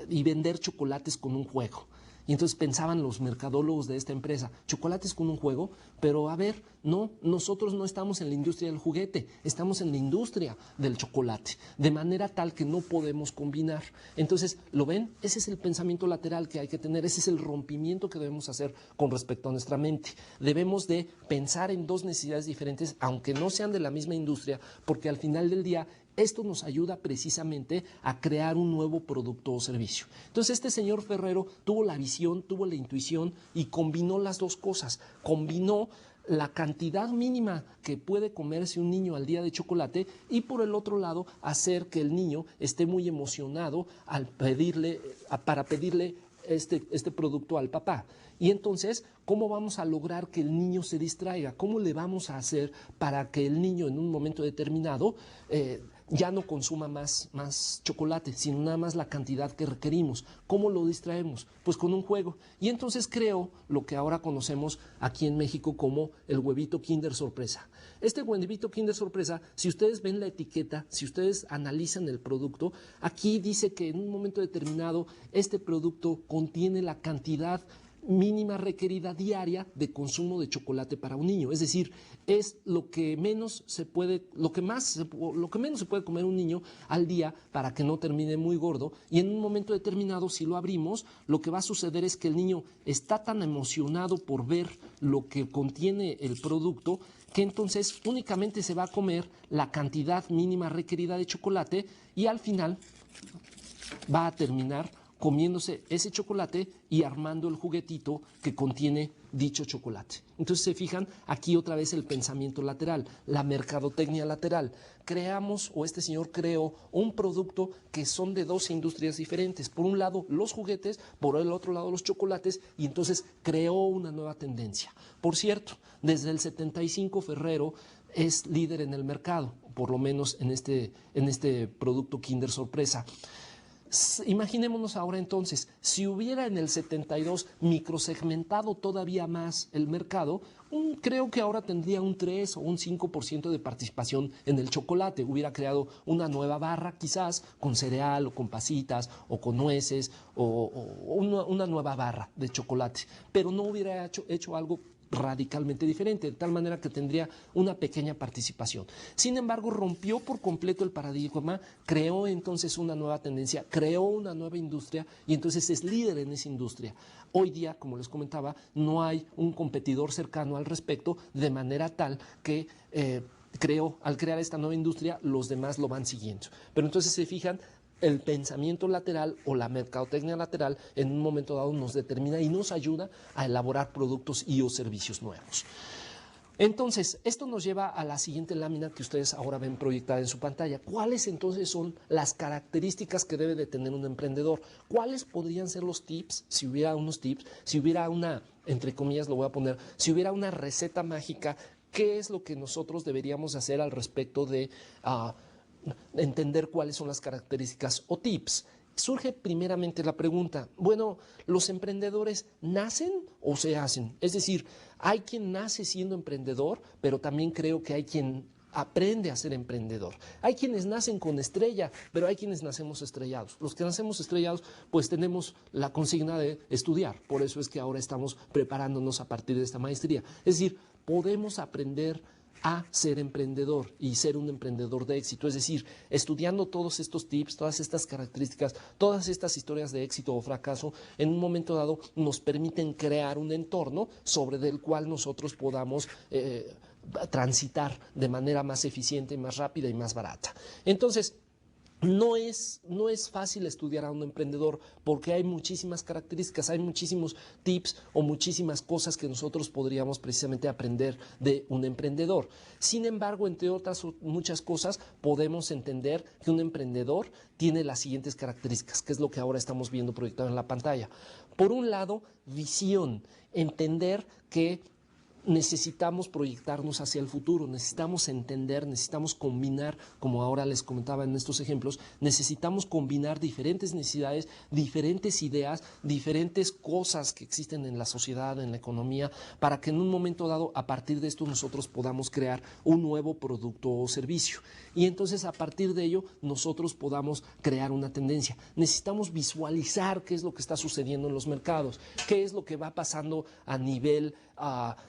y vender chocolates con un juego. Y entonces pensaban los mercadólogos de esta empresa, chocolates con un juego, pero a ver, no, nosotros no estamos en la industria del juguete, estamos en la industria del chocolate, de manera tal que no podemos combinar. Entonces, ¿lo ven? Ese es el pensamiento lateral que hay que tener, ese es el rompimiento que debemos hacer con respecto a nuestra mente. Debemos de pensar en dos necesidades diferentes, aunque no sean de la misma industria, porque al final del día esto nos ayuda precisamente a crear un nuevo producto o servicio. Entonces este señor Ferrero tuvo la visión, tuvo la intuición y combinó las dos cosas. Combinó la cantidad mínima que puede comerse un niño al día de chocolate y por el otro lado hacer que el niño esté muy emocionado para pedirle este producto al papá. Y entonces, ¿cómo vamos a lograr que el niño se distraiga? ¿Cómo le vamos a hacer para que el niño en un momento determinado ya no consuma más chocolate, sino nada más la cantidad que requerimos? ¿Cómo lo distraemos? Pues con un juego. Y entonces creó lo que ahora conocemos aquí en México como el huevito Kinder Sorpresa. Este huevito Kinder Sorpresa, si ustedes ven la etiqueta, si ustedes analizan el producto, aquí dice que en un momento determinado este producto contiene la cantidad mínima requerida diaria de consumo de chocolate para un niño. Es decir, es lo que menos se puede comer un niño al día para que no termine muy gordo. Y en un momento determinado, si lo abrimos, lo que va a suceder es que el niño está tan emocionado por ver lo que contiene el producto que entonces únicamente se va a comer la cantidad mínima requerida de chocolate y al final va a terminar comiéndose ese chocolate y armando el juguetito que contiene dicho chocolate. Entonces se fijan, aquí otra vez el pensamiento lateral, la mercadotecnia lateral. Creamos, o este señor creó, un producto que son de dos industrias diferentes. Por un lado los juguetes, por el otro lado los chocolates, y entonces creó una nueva tendencia. Por cierto, desde el 75 Ferrero es líder en el mercado, por lo menos en este producto Kinder Sorpresa. Imaginémonos ahora entonces, si hubiera en el 72 microsegmentado todavía más el mercado, creo que ahora tendría un 3 o un 5% de participación en el chocolate. Hubiera creado una nueva barra quizás con cereal o con pasitas o con nueces o una nueva barra de chocolate, pero no hubiera hecho algo radicalmente diferente, de tal manera que tendría una pequeña participación. Sin embargo, rompió por completo el paradigma, creó entonces una nueva tendencia, creó una nueva industria y entonces es líder en esa industria. Hoy día, como les comentaba, no hay un competidor cercano al respecto, de manera tal que al crear esta nueva industria, los demás lo van siguiendo. Pero entonces se fijan, el pensamiento lateral o la mercadotecnia lateral en un momento dado nos determina y nos ayuda a elaborar productos y o servicios nuevos. Entonces, esto nos lleva a la siguiente lámina que ustedes ahora ven proyectada en su pantalla. ¿Cuáles entonces son las características que debe de tener un emprendedor? ¿Cuáles podrían ser los tips, si hubiera unos tips, si hubiera una, entre comillas lo voy a poner, si hubiera una receta mágica, qué es lo que nosotros deberíamos hacer al respecto de entender cuáles son las características o tips. Surge primeramente la pregunta, bueno, ¿los emprendedores nacen o se hacen? Es decir, hay quien nace siendo emprendedor, pero también creo que hay quien aprende a ser emprendedor. Hay quienes nacen con estrella, pero hay quienes nacemos estrellados. Los que nacemos estrellados, pues tenemos la consigna de estudiar. Por eso es que ahora estamos preparándonos a partir de esta maestría. Es decir, podemos aprender a ser emprendedor y ser un emprendedor de éxito. Es decir, estudiando todos estos tips, todas estas características, todas estas historias de éxito o fracaso, en un momento dado nos permiten crear un entorno sobre el cual nosotros podamos transitar de manera más eficiente, más rápida y más barata. Entonces, no es fácil estudiar a un emprendedor porque hay muchísimas características, hay muchísimos tips o muchísimas cosas que nosotros podríamos precisamente aprender de un emprendedor. Sin embargo, entre otras muchas cosas, podemos entender que un emprendedor tiene las siguientes características, que es lo que ahora estamos viendo proyectado en la pantalla. Por un lado, visión, entender que necesitamos proyectarnos hacia el futuro, necesitamos entender, necesitamos combinar, como ahora les comentaba en estos ejemplos, necesitamos combinar diferentes necesidades, diferentes ideas, diferentes cosas que existen en la sociedad, en la economía, para que en un momento dado, a partir de esto, nosotros podamos crear un nuevo producto o servicio. Y entonces, a partir de ello, nosotros podamos crear una tendencia. Necesitamos visualizar qué es lo que está sucediendo en los mercados, qué es lo que va pasando a nivel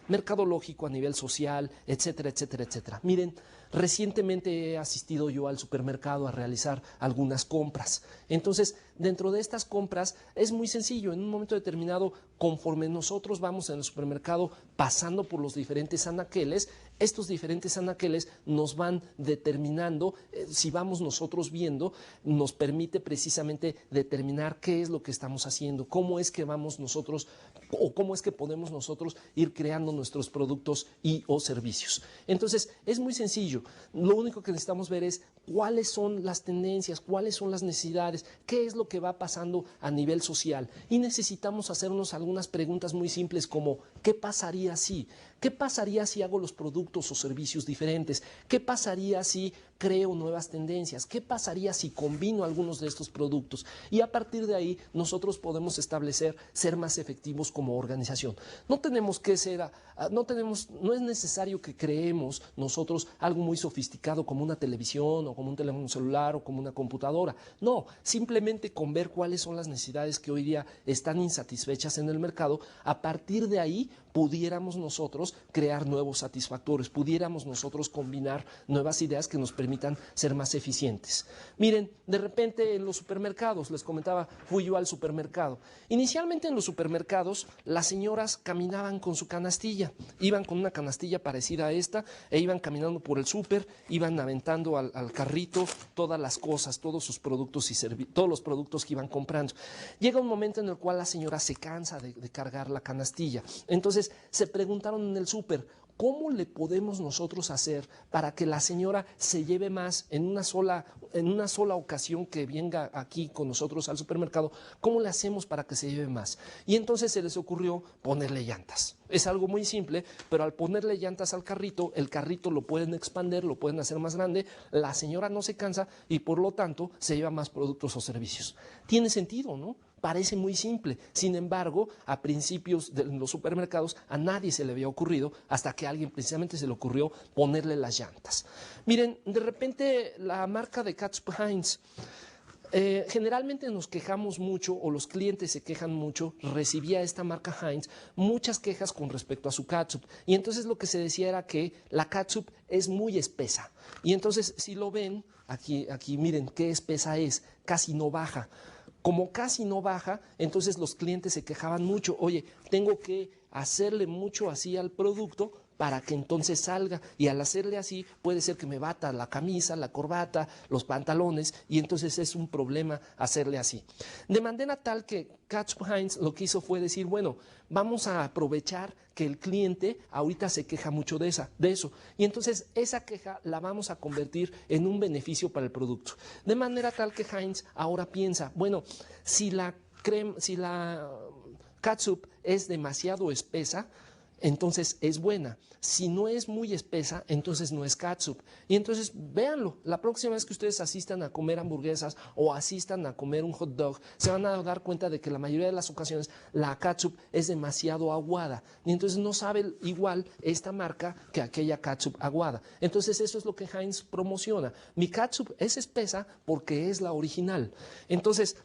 mercadológico, a nivel social, etcétera, etcétera, etcétera. Miren, recientemente he asistido yo al supermercado a realizar algunas compras. Entonces, dentro de estas compras es muy sencillo. En un momento determinado, conforme nosotros vamos en el supermercado pasando por los diferentes anaqueles, estos diferentes anaqueles nos van determinando, si vamos nosotros viendo, nos permite precisamente determinar qué es lo que estamos haciendo, cómo es que vamos nosotros o cómo es que podemos nosotros ir creando nuestros productos y o servicios. Entonces, es muy sencillo. Lo único que necesitamos ver es cuáles son las tendencias, cuáles son las necesidades, qué es lo que va pasando a nivel social. Y necesitamos hacernos algunas preguntas muy simples como, ¿qué pasaría si? ¿Qué pasaría si hago los productos o servicios diferentes? ¿Qué pasaría si creo nuevas tendencias? ¿Qué pasaría si combino algunos de estos productos? Y a partir de ahí nosotros podemos establecer ser más efectivos como organización. No tenemos que ser, no es necesario que creemos nosotros algo muy sofisticado como una televisión o como un teléfono celular o como una computadora. No, simplemente con ver cuáles son las necesidades que hoy día están insatisfechas en el mercado, a partir de ahí pudiéramos nosotros crear nuevos satisfactores, pudiéramos nosotros combinar nuevas ideas que nos permitan ser más eficientes. Miren, de repente en los supermercados, les comentaba, fui yo al supermercado. Inicialmente en los supermercados las señoras caminaban con su canastilla, iban con una canastilla parecida a esta e iban caminando por el súper, iban aventando al carrito todas las cosas, todos sus productos y todos los productos que iban comprando. Llega un momento en el cual la señora se cansa de cargar la canastilla. Entonces se preguntaron en el súper, ¿cómo le podemos nosotros hacer para que la señora se lleve más en una sola ocasión que venga aquí con nosotros al supermercado? ¿Cómo le hacemos para que se lleve más? Y entonces se les ocurrió ponerle llantas. Es algo muy simple, pero al ponerle llantas al carrito, el carrito lo pueden expandir, lo pueden hacer más grande, la señora no se cansa y por lo tanto se lleva más productos o servicios. Tiene sentido, ¿no? Parece muy simple. Sin embargo, a principios de los supermercados a nadie se le había ocurrido hasta que a alguien precisamente se le ocurrió ponerle las llantas. Miren, de repente la marca de Catsup Heinz, generalmente nos quejamos mucho o los clientes se quejan mucho, recibía esta marca Heinz muchas quejas con respecto a su catsup y entonces lo que se decía era que la catsup es muy espesa y entonces si lo ven, aquí miren qué espesa es, casi no baja. Como casi no baja, entonces los clientes se quejaban mucho. Oye, tengo que hacerle mucho así al producto para que entonces salga. Y al hacerle así, puede ser que me bata la camisa, la corbata, los pantalones, y entonces es un problema hacerle así. De manera tal que Catsup Heinz lo que hizo fue decir, bueno, vamos a aprovechar que el cliente ahorita se queja mucho de eso. Y entonces esa queja la vamos a convertir en un beneficio para el producto. De manera tal que Heinz ahora piensa, bueno, si la catsup es demasiado espesa, entonces es buena. Si no es muy espesa, entonces no es catsup. Y entonces véanlo, la próxima vez que ustedes asistan a comer hamburguesas o asistan a comer un hot dog, se van a dar cuenta de que la mayoría de las ocasiones la catsup es demasiado aguada. Y entonces no sabe igual esta marca que aquella catsup aguada. Entonces eso es lo que Heinz promociona. Mi catsup es espesa porque es la original. Entonces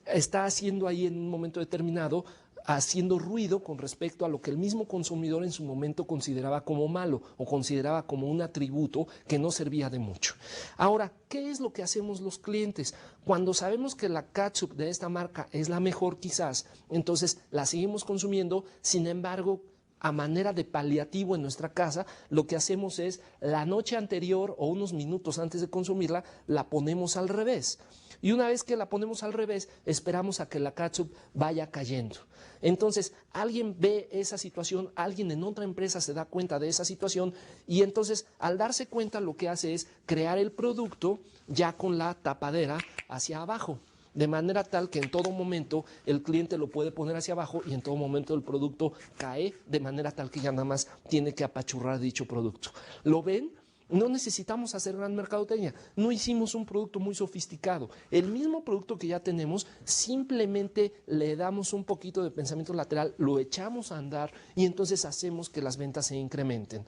está haciendo ahí en un momento determinado, haciendo ruido con respecto a lo que el mismo consumidor en su momento consideraba como malo o consideraba como un atributo que no servía de mucho. Ahora, ¿qué es lo que hacemos los clientes? Cuando sabemos que la catsup de esta marca es la mejor quizás, entonces la seguimos consumiendo, sin embargo, a manera de paliativo en nuestra casa, lo que hacemos es la noche anterior o unos minutos antes de consumirla, la ponemos al revés. Y una vez que la ponemos al revés, esperamos a que la catsup vaya cayendo. Entonces, alguien ve esa situación, alguien en otra empresa se da cuenta de esa situación y entonces al darse cuenta lo que hace es crear el producto ya con la tapadera hacia abajo. De manera tal que en todo momento el cliente lo puede poner hacia abajo y en todo momento el producto cae de manera tal que ya nada más tiene que apachurrar dicho producto. ¿Lo ven? No necesitamos hacer gran mercadotecnia, no hicimos un producto muy sofisticado. El mismo producto que ya tenemos, simplemente le damos un poquito de pensamiento lateral, lo echamos a andar y entonces hacemos que las ventas se incrementen.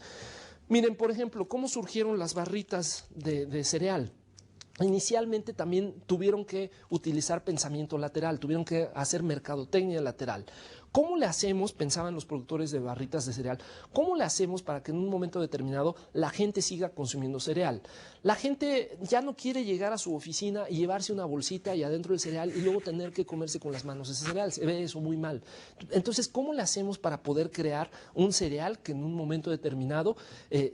Miren, por ejemplo, cómo surgieron las barritas de cereal. Inicialmente también tuvieron que utilizar pensamiento lateral, tuvieron que hacer mercadotecnia lateral. ¿Cómo le hacemos, pensaban los productores de barritas de cereal, cómo le hacemos para que en un momento determinado la gente siga consumiendo cereal? La gente ya no quiere llegar a su oficina y llevarse una bolsita y adentro el cereal y luego tener que comerse con las manos ese cereal, se ve eso muy mal. Entonces, ¿cómo le hacemos para poder crear un cereal que en un momento determinado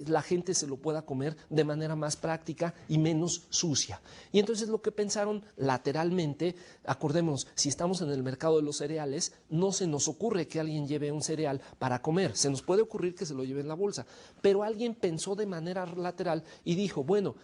la gente se lo pueda comer de manera más práctica y menos sucia? Y entonces lo que pensaron lateralmente, acordémonos, si estamos en el mercado de los cereales, no se nos ocurre que alguien lleve un cereal para comer, se nos puede ocurrir que se lo lleve en la bolsa, pero alguien pensó de manera lateral y dijo, bueno,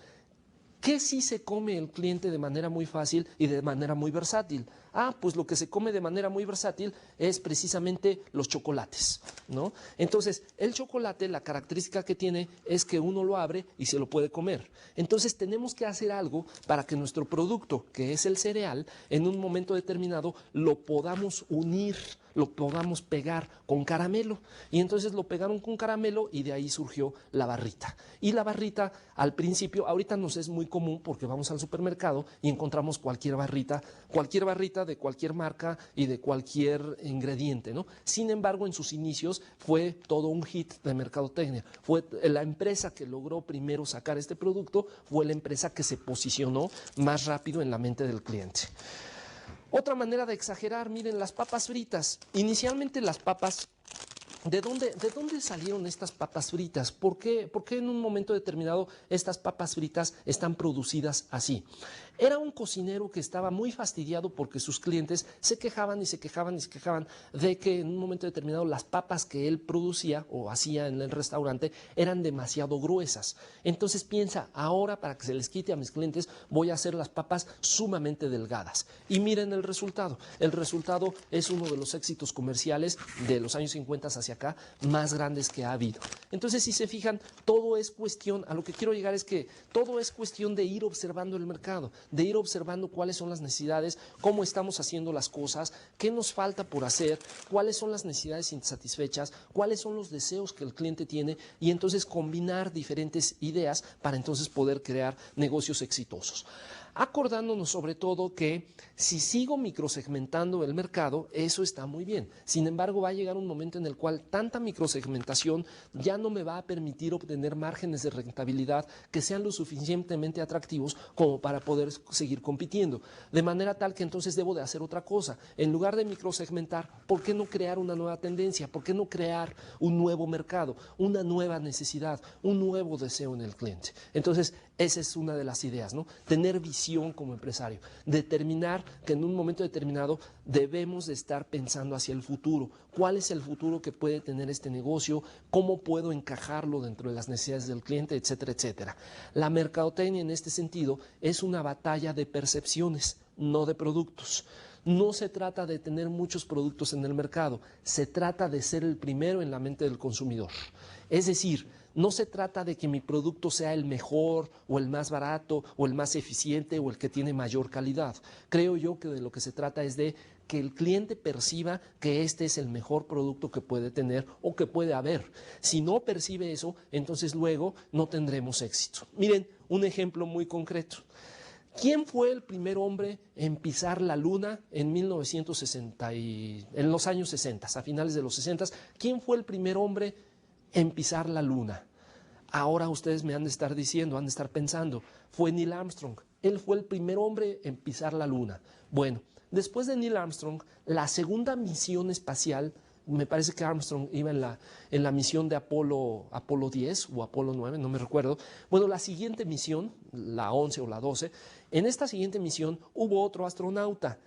¿qué sí se come el cliente de manera muy fácil y de manera muy versátil? Ah, pues lo que se come de manera muy versátil es precisamente los chocolates, ¿no? Entonces, el chocolate, la característica que tiene es que uno lo abre y se lo puede comer. Entonces, tenemos que hacer algo para que nuestro producto, que es el cereal, en un momento determinado lo podamos unir, lo podamos pegar con caramelo. Y entonces lo pegaron con caramelo y de ahí surgió la barrita. Y la barrita al principio, ahorita nos es muy común porque vamos al supermercado y encontramos cualquier barrita de cualquier marca y de cualquier ingrediente, ¿no? Sin embargo, en sus inicios fue todo un hit de mercadotecnia. Fue la empresa que logró primero sacar este producto, fue la empresa que se posicionó más rápido en la mente del cliente. Otra manera de exagerar, miren, las papas fritas. Inicialmente las papas, ¿de dónde salieron estas papas fritas? ¿Por qué en un momento determinado estas papas fritas están producidas así? Era un cocinero que estaba muy fastidiado porque sus clientes se quejaban y se quejaban y se quejaban de que en un momento determinado las papas que él producía o hacía en el restaurante eran demasiado gruesas. Entonces piensa, ahora para que se les quite a mis clientes voy a hacer las papas sumamente delgadas. Y miren el resultado. El resultado es uno de los éxitos comerciales de los años 50 hacia acá más grandes que ha habido. Entonces, si se fijan, todo es cuestión, a lo que quiero llegar es que todo es cuestión de ir observando el mercado, de ir observando cuáles son las necesidades, cómo estamos haciendo las cosas, qué nos falta por hacer, cuáles son las necesidades insatisfechas, cuáles son los deseos que el cliente tiene y entonces combinar diferentes ideas para entonces poder crear negocios exitosos. Acordándonos sobre todo que si sigo microsegmentando el mercado, eso está muy bien. Sin embargo, va a llegar un momento en el cual tanta microsegmentación ya no me va a permitir obtener márgenes de rentabilidad que sean lo suficientemente atractivos como para poder seguir compitiendo. De manera tal que entonces debo de hacer otra cosa. En lugar de microsegmentar, ¿por qué no crear una nueva tendencia? ¿Por qué no crear un nuevo mercado, una nueva necesidad, un nuevo deseo en el cliente? Entonces, esa es una de las ideas, ¿no? Tener visión como empresario, determinar que en un momento determinado debemos de estar pensando hacia el futuro. ¿Cuál es el futuro que puede tener este negocio? ¿Cómo puedo encajarlo dentro de las necesidades del cliente? Etcétera, etcétera. La mercadotecnia en este sentido es una batalla de percepciones, no de productos. No se trata de tener muchos productos en el mercado, se trata de ser el primero en la mente del consumidor. Es decir, no se trata de que mi producto sea el mejor o el más barato o el más eficiente o el que tiene mayor calidad. Creo yo que de lo que se trata es de que el cliente perciba que este es el mejor producto que puede tener o que puede haber. Si no percibe eso, entonces luego no tendremos éxito. Miren, un ejemplo muy concreto. ¿Quién fue el primer hombre en pisar la luna en 1960 en los años 60, a finales de los 60? ¿Quién fue el primer hombre en pisar la luna? Ahora ustedes me han de estar diciendo, han de estar pensando, fue Neil Armstrong. Él fue el primer hombre en pisar la luna. Bueno, después de Neil Armstrong, la segunda misión espacial, me parece que Armstrong iba en la misión de Apolo 10 o Apolo 9, no me recuerdo. Bueno, la siguiente misión, la 11 o la 12, en esta siguiente misión hubo otro astronauta.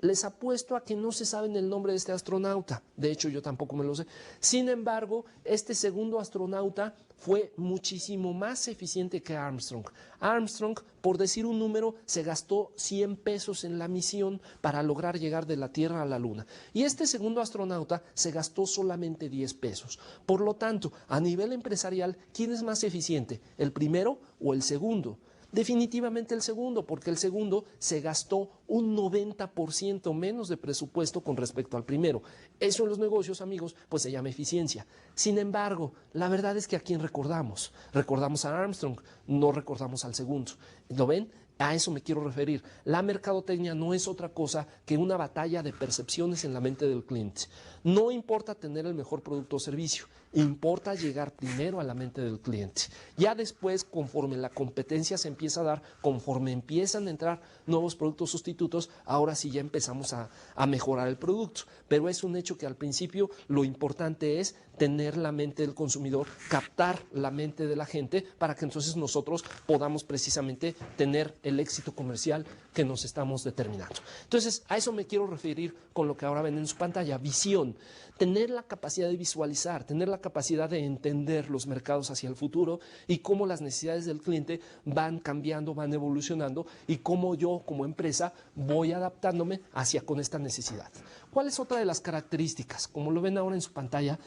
Les apuesto a que no se saben el nombre de este astronauta. De hecho, yo tampoco me lo sé. Sin embargo, este segundo astronauta fue muchísimo más eficiente que Armstrong. Armstrong, por decir un número, se gastó 100 pesos en la misión para lograr llegar de la Tierra a la Luna. Y este segundo astronauta se gastó solamente 10 pesos. Por lo tanto, a nivel empresarial, ¿quién es más eficiente? ¿El primero o el segundo? Definitivamente el segundo, porque el segundo se gastó un 90% menos de presupuesto con respecto al primero. Eso en los negocios, amigos, pues se llama eficiencia. Sin embargo, la verdad es que ¿a quién recordamos? Recordamos a Armstrong, no recordamos al segundo. ¿Lo ven? A eso me quiero referir. La mercadotecnia no es otra cosa que una batalla de percepciones en la mente del cliente. No importa tener el mejor producto o servicio, importa llegar primero a la mente del cliente. Ya después, conforme la competencia se empieza a dar, conforme empiezan a entrar nuevos productos sustitutos, ahora sí ya empezamos a mejorar el producto. Pero es un hecho que al principio lo importante es tener la mente del consumidor, captar la mente de la gente para que entonces nosotros podamos precisamente tener el éxito comercial que nos estamos determinando. Entonces, a eso me quiero referir con lo que ahora ven en su pantalla, visión. Tener la capacidad de visualizar, tener la capacidad de entender los mercados hacia el futuro y cómo las necesidades del cliente van cambiando, van evolucionando y cómo yo como empresa voy adaptándome hacia con esta necesidad. ¿Cuál es otra de las características? Como lo ven ahora en su pantalla,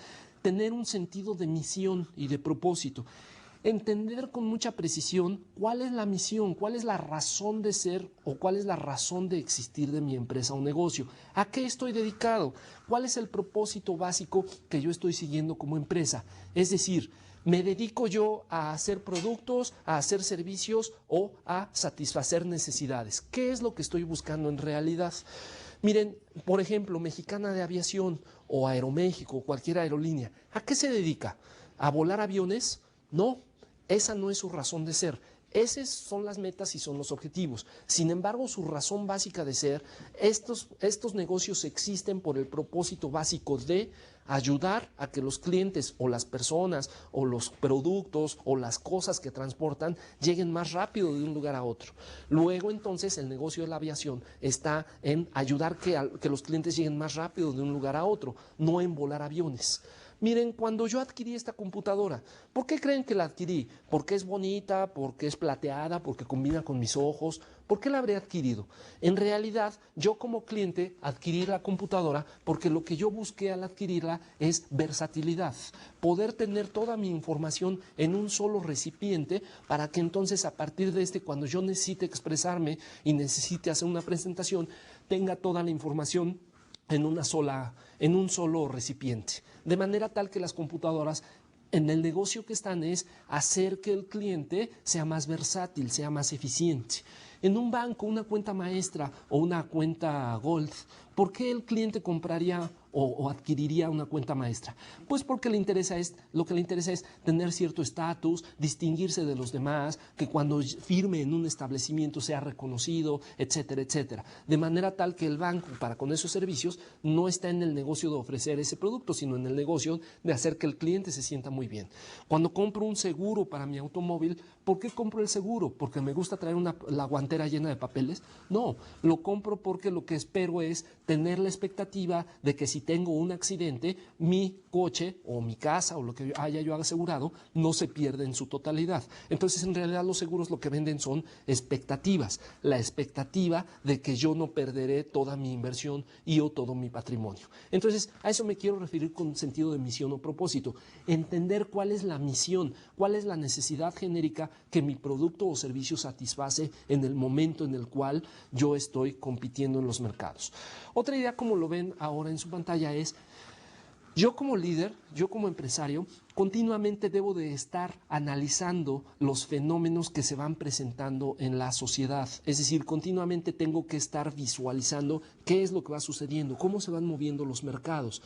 tener un sentido de misión y de propósito. Entender con mucha precisión cuál es la misión, cuál es la razón de ser o cuál es la razón de existir de mi empresa o negocio. ¿A qué estoy dedicado? ¿Cuál es el propósito básico que yo estoy siguiendo como empresa? Es decir, ¿me dedico yo a hacer productos, a hacer servicios o a satisfacer necesidades? ¿Qué es lo que estoy buscando en realidad? Miren, por ejemplo, Mexicana de Aviación o Aeroméxico o cualquier aerolínea, ¿a qué se dedica? ¿A volar aviones? No. Esa no es su razón de ser. Esas son las metas y son los objetivos. Sin embargo, su razón básica de ser, estos negocios existen por el propósito básico de ayudar a que los clientes o las personas o los productos o las cosas que transportan lleguen más rápido de un lugar a otro. Luego, entonces, el negocio de la aviación está en ayudar que los clientes lleguen más rápido de un lugar a otro, no en volar aviones. Miren, cuando yo adquirí esta computadora, ¿por qué creen que la adquirí? ¿Porque es bonita? ¿Porque es plateada? ¿Porque combina con mis ojos? ¿Por qué la habré adquirido? En realidad, yo como cliente adquirí la computadora porque lo que yo busqué al adquirirla es versatilidad. Poder tener toda mi información en un solo recipiente para que entonces a partir de cuando yo necesite expresarme y necesite hacer una presentación, tenga toda la información en un solo recipiente, de manera tal que las computadoras en el negocio que están es hacer que el cliente sea más versátil, sea más eficiente. En un banco, una cuenta maestra o una cuenta Gold, ¿por qué el cliente compraría o adquiriría una cuenta maestra? Pues porque lo que le interesa es tener cierto estatus, distinguirse de los demás, que cuando firme en un establecimiento sea reconocido, etcétera, etcétera. De manera tal que el banco, para con esos servicios, no está en el negocio de ofrecer ese producto, sino en el negocio de hacer que el cliente se sienta muy bien. Cuando compro un seguro para mi automóvil, ¿por qué compro el seguro? ¿Porque me gusta traer la guantera llena de papeles? No, lo compro porque lo que espero es tener la expectativa de que si tengo un accidente, mi coche o mi casa o lo que haya yo asegurado no se pierde en su totalidad. Entonces, en realidad los seguros lo que venden son expectativas, la expectativa de que yo no perderé toda mi inversión y o todo mi patrimonio. Entonces, a eso me quiero referir con sentido de misión o propósito. Entender cuál es la misión, cuál es la necesidad genérica que mi producto o servicio satisface en el momento en el cual yo estoy compitiendo en los mercados. Otra idea, como lo ven ahora en su pantalla, es yo como líder, yo como empresario, continuamente debo de estar analizando los fenómenos que se van presentando en la sociedad. Es decir, continuamente tengo que estar visualizando qué es lo que va sucediendo, cómo se van moviendo los mercados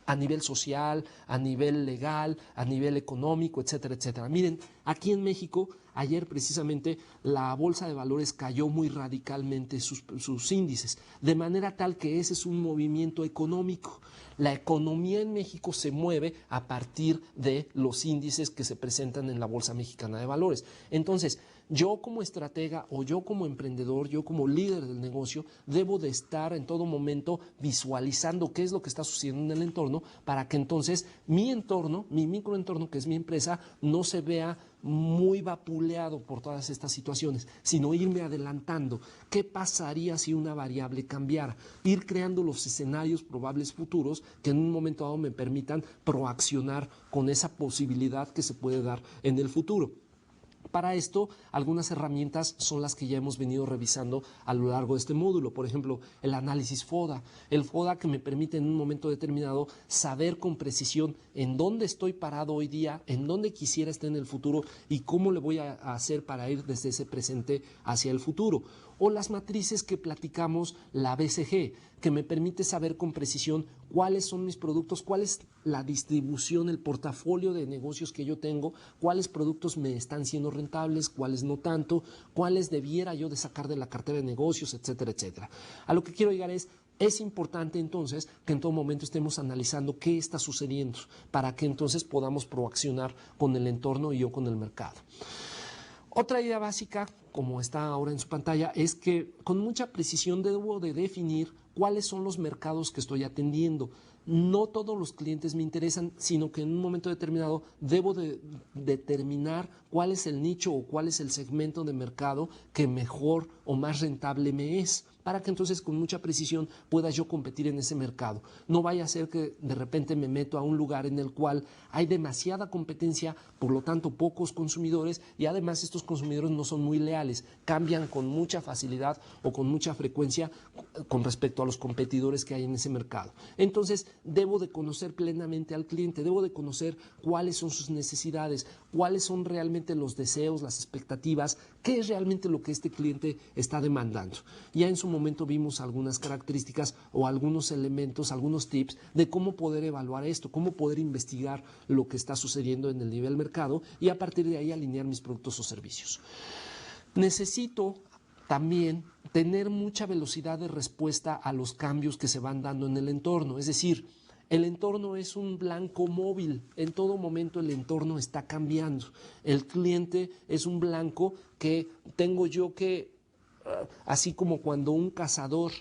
a nivel social, a nivel legal, a nivel económico, etcétera, etcétera. Miren, aquí en México, ayer precisamente la Bolsa de Valores cayó muy radicalmente sus índices, de manera tal que ese es un movimiento económico. La economía en México se mueve a partir de los índices que se presentan en la Bolsa Mexicana de Valores. Entonces, yo como estratega o yo como emprendedor, yo como líder del negocio, debo de estar en todo momento visualizando qué es lo que está sucediendo en el entorno para que entonces mi entorno, mi microentorno, que es mi empresa, no se vea muy vapuleado por todas estas situaciones, sino irme adelantando. ¿Qué pasaría si una variable cambiara? Ir creando los escenarios probables futuros que en un momento dado me permitan proaccionar con esa posibilidad que se puede dar en el futuro. Para esto, algunas herramientas son las que ya hemos venido revisando a lo largo de este módulo. Por ejemplo, el análisis FODA. El FODA que me permite en un momento determinado saber con precisión en dónde estoy parado hoy día, en dónde quisiera estar en el futuro y cómo le voy a hacer para ir desde ese presente hacia el futuro. O las matrices que platicamos, la BCG, que me permite saber con precisión cuáles son mis productos, cuál es la distribución, el portafolio de negocios que yo tengo, cuáles productos me están siendo rentables, cuáles no tanto, cuáles debiera yo de sacar de la cartera de negocios, etcétera, etcétera. A lo que quiero llegar es importante entonces que en todo momento estemos analizando qué está sucediendo para que entonces podamos proaccionar con el entorno y o con el mercado. Otra idea básica, como está ahora en su pantalla, es que con mucha precisión debo de definir cuáles son los mercados que estoy atendiendo. No todos los clientes me interesan, sino que en un momento determinado debo de determinar cuál es el nicho o cuál es el segmento de mercado que mejor o más rentable me es, para que entonces con mucha precisión pueda yo competir en ese mercado. No vaya a ser que de repente me meto a un lugar en el cual hay demasiada competencia, por lo tanto pocos consumidores, y además estos consumidores no son muy leales, cambian con mucha facilidad o con mucha frecuencia con respecto a los competidores que hay en ese mercado. Entonces debo de conocer plenamente al cliente, debo de conocer cuáles son sus necesidades, cuáles son realmente los deseos, las expectativas, qué es realmente lo que este cliente está demandando. Ya en su momento vimos algunas características o algunos elementos, algunos tips de cómo poder evaluar esto, cómo poder investigar lo que está sucediendo en el nivel mercado y a partir de ahí alinear mis productos o servicios. Necesito también tener mucha velocidad de respuesta a los cambios que se van dando en el entorno, es decir, el entorno es un blanco móvil, en todo momento el entorno está cambiando. El cliente es un blanco que tengo yo que, así como cuando un cazador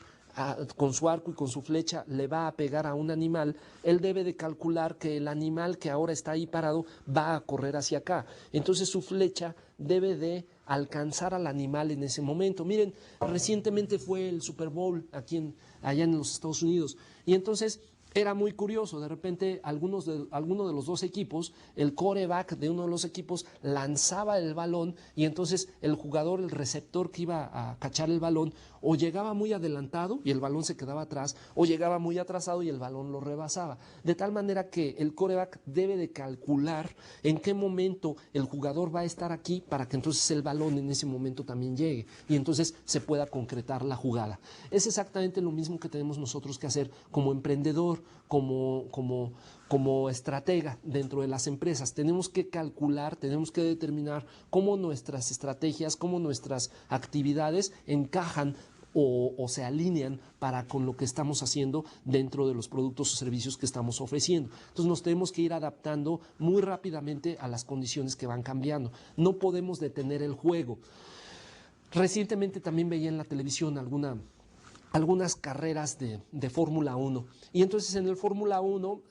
con su arco y con su flecha le va a pegar a un animal, él debe de calcular que el animal que ahora está ahí parado va a correr hacia acá. Entonces su flecha debe de alcanzar al animal en ese momento. Miren, recientemente fue el Super Bowl allá en los Estados Unidos y entonces era muy curioso, de repente alguno de los dos equipos, el quarterback de uno de los equipos lanzaba el balón y entonces el jugador, el receptor que iba a cachar el balón, o llegaba muy adelantado y el balón se quedaba atrás, o llegaba muy atrasado y el balón lo rebasaba. De tal manera que el quarterback debe de calcular en qué momento el jugador va a estar aquí para que entonces el balón en ese momento también llegue y entonces se pueda concretar la jugada. Es exactamente lo mismo que tenemos nosotros que hacer como emprendedor, como estratega dentro de las empresas. Tenemos que calcular, tenemos que determinar cómo nuestras estrategias, cómo nuestras actividades encajan o se alinean para con lo que estamos haciendo dentro de los productos o servicios que estamos ofreciendo. Entonces nos tenemos que ir adaptando muy rápidamente a las condiciones que van cambiando. No podemos detener el juego. Recientemente también veía en la televisión algunas carreras de Fórmula 1. Y entonces en el Fórmula 1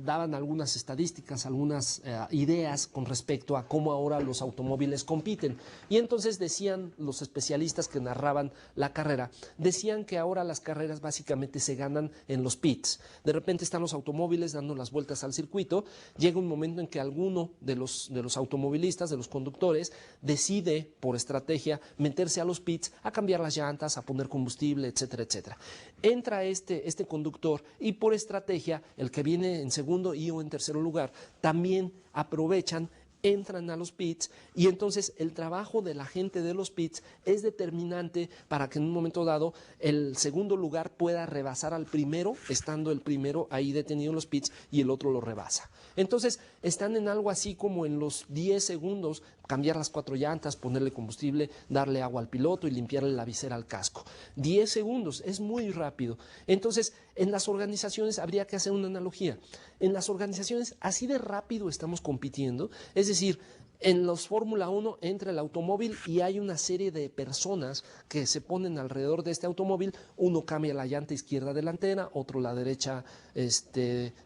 daban algunas estadísticas, algunas ideas con respecto a cómo ahora los automóviles compiten. Y entonces decían los especialistas que narraban la carrera, decían que ahora las carreras básicamente se ganan en los pits. De repente están los automóviles dando las vueltas al circuito, llega un momento en que alguno de los automovilistas, de los conductores, decide por estrategia meterse a los pits a cambiar las llantas, a poner combustible, etcétera, etcétera. Entra este conductor y por estrategia el que viene en segundo y o en tercer lugar también aprovechan, entran a los pits y entonces el trabajo de la gente de los pits es determinante para que en un momento dado el segundo lugar pueda rebasar al primero, estando el primero ahí detenido en los pits y el otro lo rebasa. Entonces están en algo así como en los 10 segundos, cambiar las 4 llantas, ponerle combustible, darle agua al piloto y limpiarle la visera al casco. 10 segundos, es muy rápido. Entonces, en las organizaciones habría que hacer una analogía. En las organizaciones así de rápido estamos compitiendo, es decir, en los Fórmula 1 entra el automóvil y hay una serie de personas que se ponen alrededor de este automóvil. Uno cambia la llanta izquierda delantera, otro la derecha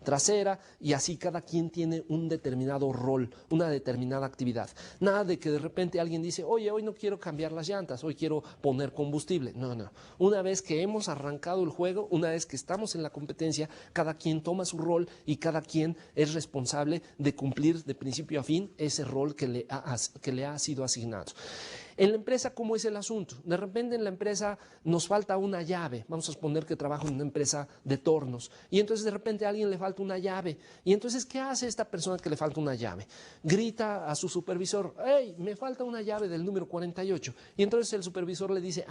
trasera, y así cada quien tiene un determinado rol, una determinada actividad. Nada de que de repente alguien dice, oye, hoy no quiero cambiar las llantas, hoy quiero poner combustible. No, no. Una vez que hemos arrancado el juego, una vez que estamos en la competencia, cada quien toma su rol y cada quien es responsable de cumplir de principio a fin ese rol que le ha sido asignado. En la empresa, ¿cómo es el asunto? De repente en la empresa nos falta una llave. Vamos a suponer que trabajo en una empresa de tornos. Y entonces de repente a alguien le falta una llave. Y entonces, ¿qué hace esta persona que le falta una llave? Grita a su supervisor, ¡hey, me falta una llave del número 48! Y entonces el supervisor le dice,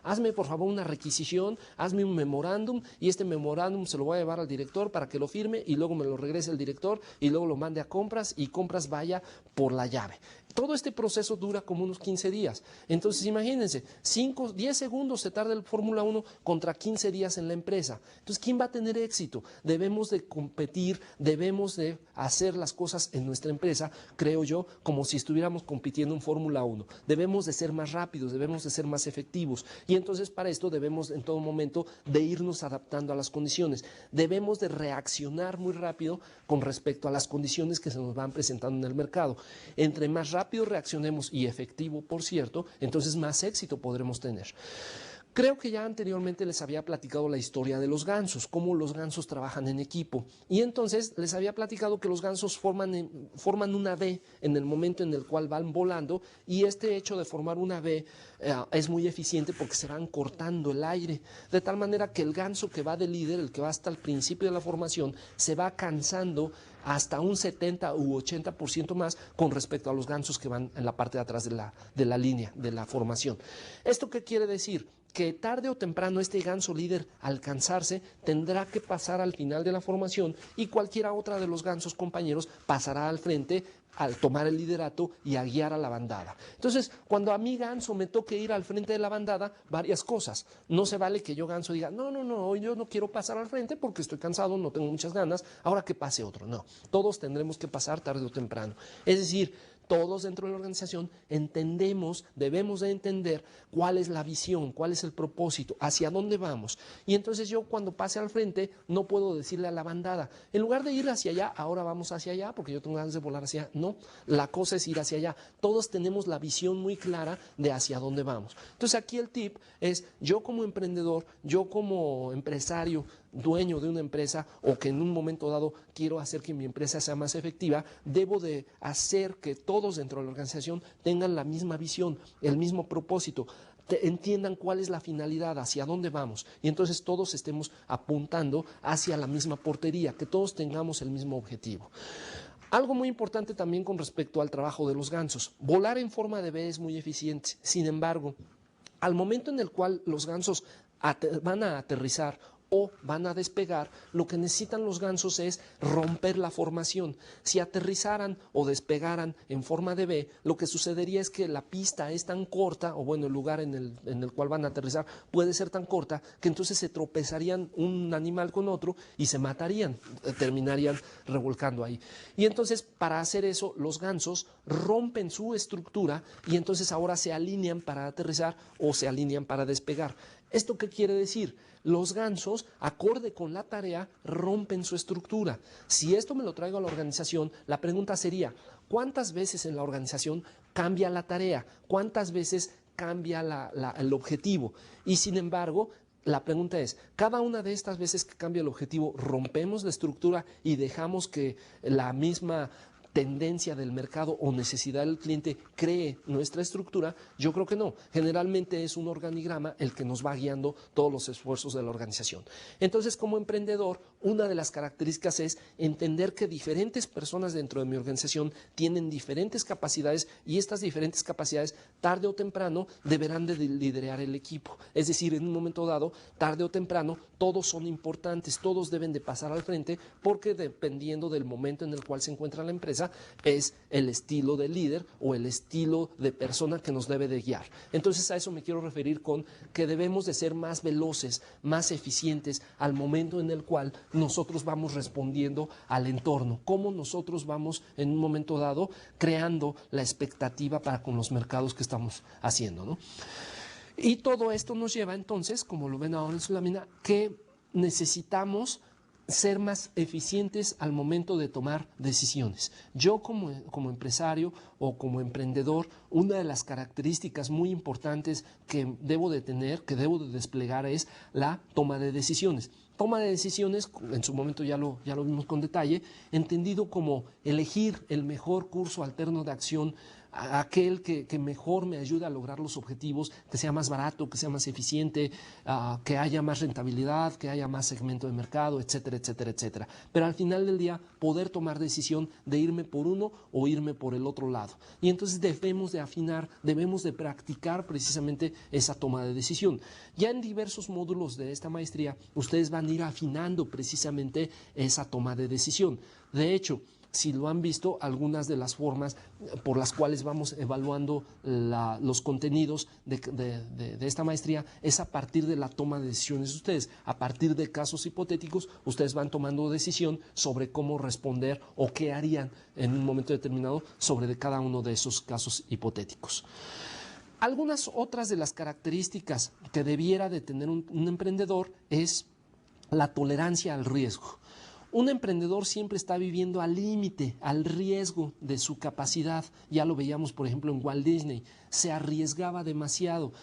hazme por favor una requisición, hazme un memorándum, y este memorándum se lo voy a llevar al director para que lo firme y luego me lo regrese el director y luego lo mande a compras y compras vaya por la llave. Todo este proceso dura como unos 15 días. Entonces, imagínense, 10 segundos se tarda el Fórmula 1 contra 15 días en la empresa. Entonces, ¿quién va a tener éxito? Debemos de competir, debemos de hacer las cosas en nuestra empresa, creo yo, como si estuviéramos compitiendo en Fórmula 1. Debemos de ser más rápidos, debemos de ser más efectivos. Y entonces, para esto debemos en todo momento de irnos adaptando a las condiciones. Debemos de reaccionar muy rápido con respecto a las condiciones que se nos van presentando en el mercado. Entre más rápido reaccionemos y efectivo, por cierto, entonces más éxito podremos tener. Creo que ya anteriormente les había platicado la historia de los gansos, cómo los gansos trabajan en equipo. Y entonces les había platicado que los gansos forman una V en el momento en el cual van volando, y este hecho de formar una V es muy eficiente porque se van cortando el aire, de tal manera que el ganso que va de líder, el que va hasta el principio de la formación, se va cansando hasta un 70 u 80% más con respecto a los gansos que van en la parte de atrás de la línea, de la formación. ¿Esto qué quiere decir? Que tarde o temprano este ganso líder, al cansarse, tendrá que pasar al final de la formación y cualquiera otra de los gansos compañeros pasará al frente al tomar el liderato y a guiar a la bandada. Entonces, cuando a mí ganso me toque ir al frente de la bandada, varias cosas. No se vale que yo ganso diga, no, hoy yo no quiero pasar al frente porque estoy cansado, no tengo muchas ganas, ahora que pase otro. No, todos tendremos que pasar tarde o temprano. Es decir, todos dentro de la organización entendemos, debemos de entender cuál es la visión, cuál es el propósito, hacia dónde vamos. Y entonces yo cuando pase al frente no puedo decirle a la bandada, en lugar de ir hacia allá, ahora vamos hacia allá porque yo tengo ganas de volar hacia allá. No, la cosa es ir hacia allá. Todos tenemos la visión muy clara de hacia dónde vamos. Entonces aquí el tip es, yo como emprendedor, yo como empresario, dueño de una empresa, o que en un momento dado quiero hacer que mi empresa sea más efectiva, debo de hacer que todos dentro de la organización tengan la misma visión, el mismo propósito, entiendan cuál es la finalidad, hacia dónde vamos, y entonces todos estemos apuntando hacia la misma portería, que todos tengamos el mismo objetivo. Algo muy importante también con respecto al trabajo de los gansos, volar en forma de V es muy eficiente. Sin embargo, al momento en el cual los gansos van a aterrizar o van a despegar, lo que necesitan los gansos es romper la formación. Si aterrizaran o despegaran en forma de V, lo que sucedería es que la pista es tan corta, o bueno, el lugar en el cual van a aterrizar puede ser tan corta, que entonces se tropezarían un animal con otro y se matarían, terminarían revolcando ahí. Y entonces, para hacer eso, los gansos rompen su estructura y entonces ahora se alinean para aterrizar o se alinean para despegar. ¿Esto qué quiere decir? Los gansos, acorde con la tarea, rompen su estructura. Si esto me lo traigo a la organización, la pregunta sería, ¿cuántas veces en la organización cambia la tarea? ¿Cuántas veces cambia el objetivo? Y sin embargo, la pregunta es, cada una de estas veces que cambia el objetivo, ¿rompemos la estructura y dejamos que la misma tendencia del mercado o necesidad del cliente cree nuestra estructura? Yo creo que no. Generalmente es un organigrama el que nos va guiando todos los esfuerzos de la organización. Entonces, como emprendedor, una de las características es entender que diferentes personas dentro de mi organización tienen diferentes capacidades y estas diferentes capacidades, tarde o temprano, deberán de liderar el equipo. Es decir, en un momento dado, tarde o temprano, todos son importantes, todos deben de pasar al frente porque dependiendo del momento en el cual se encuentra la empresa, es el estilo de líder o el estilo de persona que nos debe de guiar. Entonces a eso me quiero referir con que debemos de ser más veloces, más eficientes al momento en el cual nosotros vamos respondiendo al entorno, cómo nosotros vamos en un momento dado creando la expectativa para con los mercados que estamos haciendo, ¿no? Y todo esto nos lleva entonces, como lo ven ahora en su lámina, que necesitamos ser más eficientes al momento de tomar decisiones. Yo como empresario o como emprendedor, una de las características muy importantes que debo de tener, que debo de desplegar es la toma de decisiones. Toma de decisiones, en su momento ya lo vimos con detalle, entendido como elegir el mejor curso alterno de acción, aquel que mejor me ayude a lograr los objetivos, que sea más barato, que sea más eficiente, que haya más rentabilidad, que haya más segmento de mercado, etcétera, etcétera, etcétera. Pero al final del día poder tomar decisión de irme por uno o irme por el otro lado. Y entonces debemos de afinar, debemos de practicar precisamente esa toma de decisión. Ya en diversos módulos de esta maestría, ustedes van a ir afinando precisamente esa toma de decisión. De hecho, si lo han visto, algunas de las formas por las cuales vamos evaluando los contenidos de esta maestría es a partir de la toma de decisiones de ustedes. A partir de casos hipotéticos, ustedes van tomando decisión sobre cómo responder o qué harían en un momento determinado sobre cada uno de esos casos hipotéticos. Algunas otras de las características que debiera de tener un emprendedor es la tolerancia al riesgo. Un emprendedor siempre está viviendo al límite, al riesgo de su capacidad. Ya lo veíamos, por ejemplo, en Walt Disney. Se arriesgaba demasiado.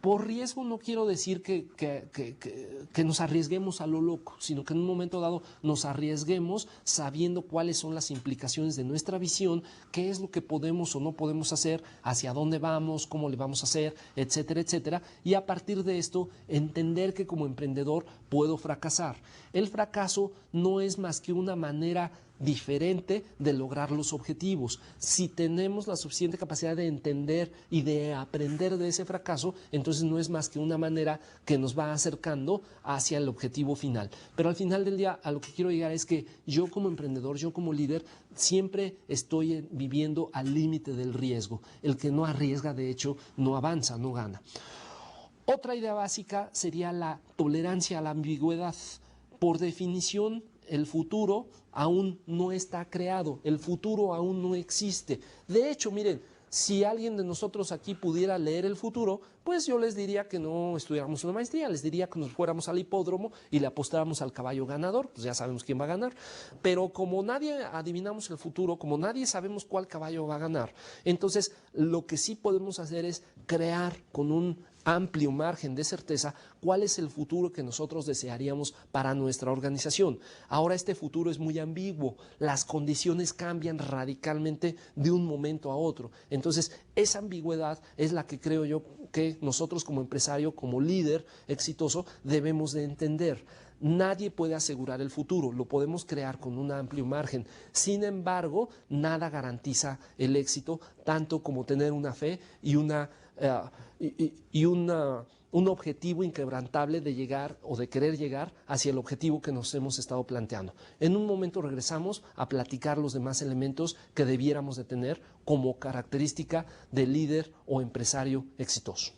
Por riesgo no quiero decir que nos arriesguemos a lo loco, sino que en un momento dado nos arriesguemos sabiendo cuáles son las implicaciones de nuestra visión, qué es lo que podemos o no podemos hacer, hacia dónde vamos, cómo le vamos a hacer, etcétera, etcétera. Y a partir de esto, entender que como emprendedor puedo fracasar. El fracaso no es más que una manera diferente de lograr los objetivos. Si tenemos la suficiente capacidad de entender y de aprender de ese fracaso, entonces no es más que una manera que nos va acercando hacia el objetivo final. Pero al final del día, a lo que quiero llegar es que yo como emprendedor, yo como líder, siempre estoy viviendo al límite del riesgo. El que no arriesga, de hecho, no avanza, no gana. Otra idea básica sería la tolerancia a la ambigüedad. Por definición, el futuro aún no está creado, el futuro aún no existe. De hecho, miren, si alguien de nosotros aquí pudiera leer el futuro, pues yo les diría que no estudiáramos una maestría, les diría que nos fuéramos al hipódromo y le apostáramos al caballo ganador, pues ya sabemos quién va a ganar. Pero como nadie adivinamos el futuro, como nadie sabemos cuál caballo va a ganar, entonces lo que sí podemos hacer es crear con un amplio margen de certeza cuál es el futuro que nosotros desearíamos para nuestra organización. Ahora este futuro es muy ambiguo, las condiciones cambian radicalmente de un momento a otro. Entonces esa ambigüedad es la que creo yo que nosotros como empresario, como líder exitoso, debemos de entender. Nadie puede asegurar el futuro, lo podemos crear con un amplio margen. Sin embargo, nada garantiza el éxito, tanto como tener una fe y un objetivo inquebrantable de llegar o de querer llegar hacia el objetivo que nos hemos estado planteando. En un momento regresamos a platicar los demás elementos que debiéramos de tener como característica de líder o empresario exitoso.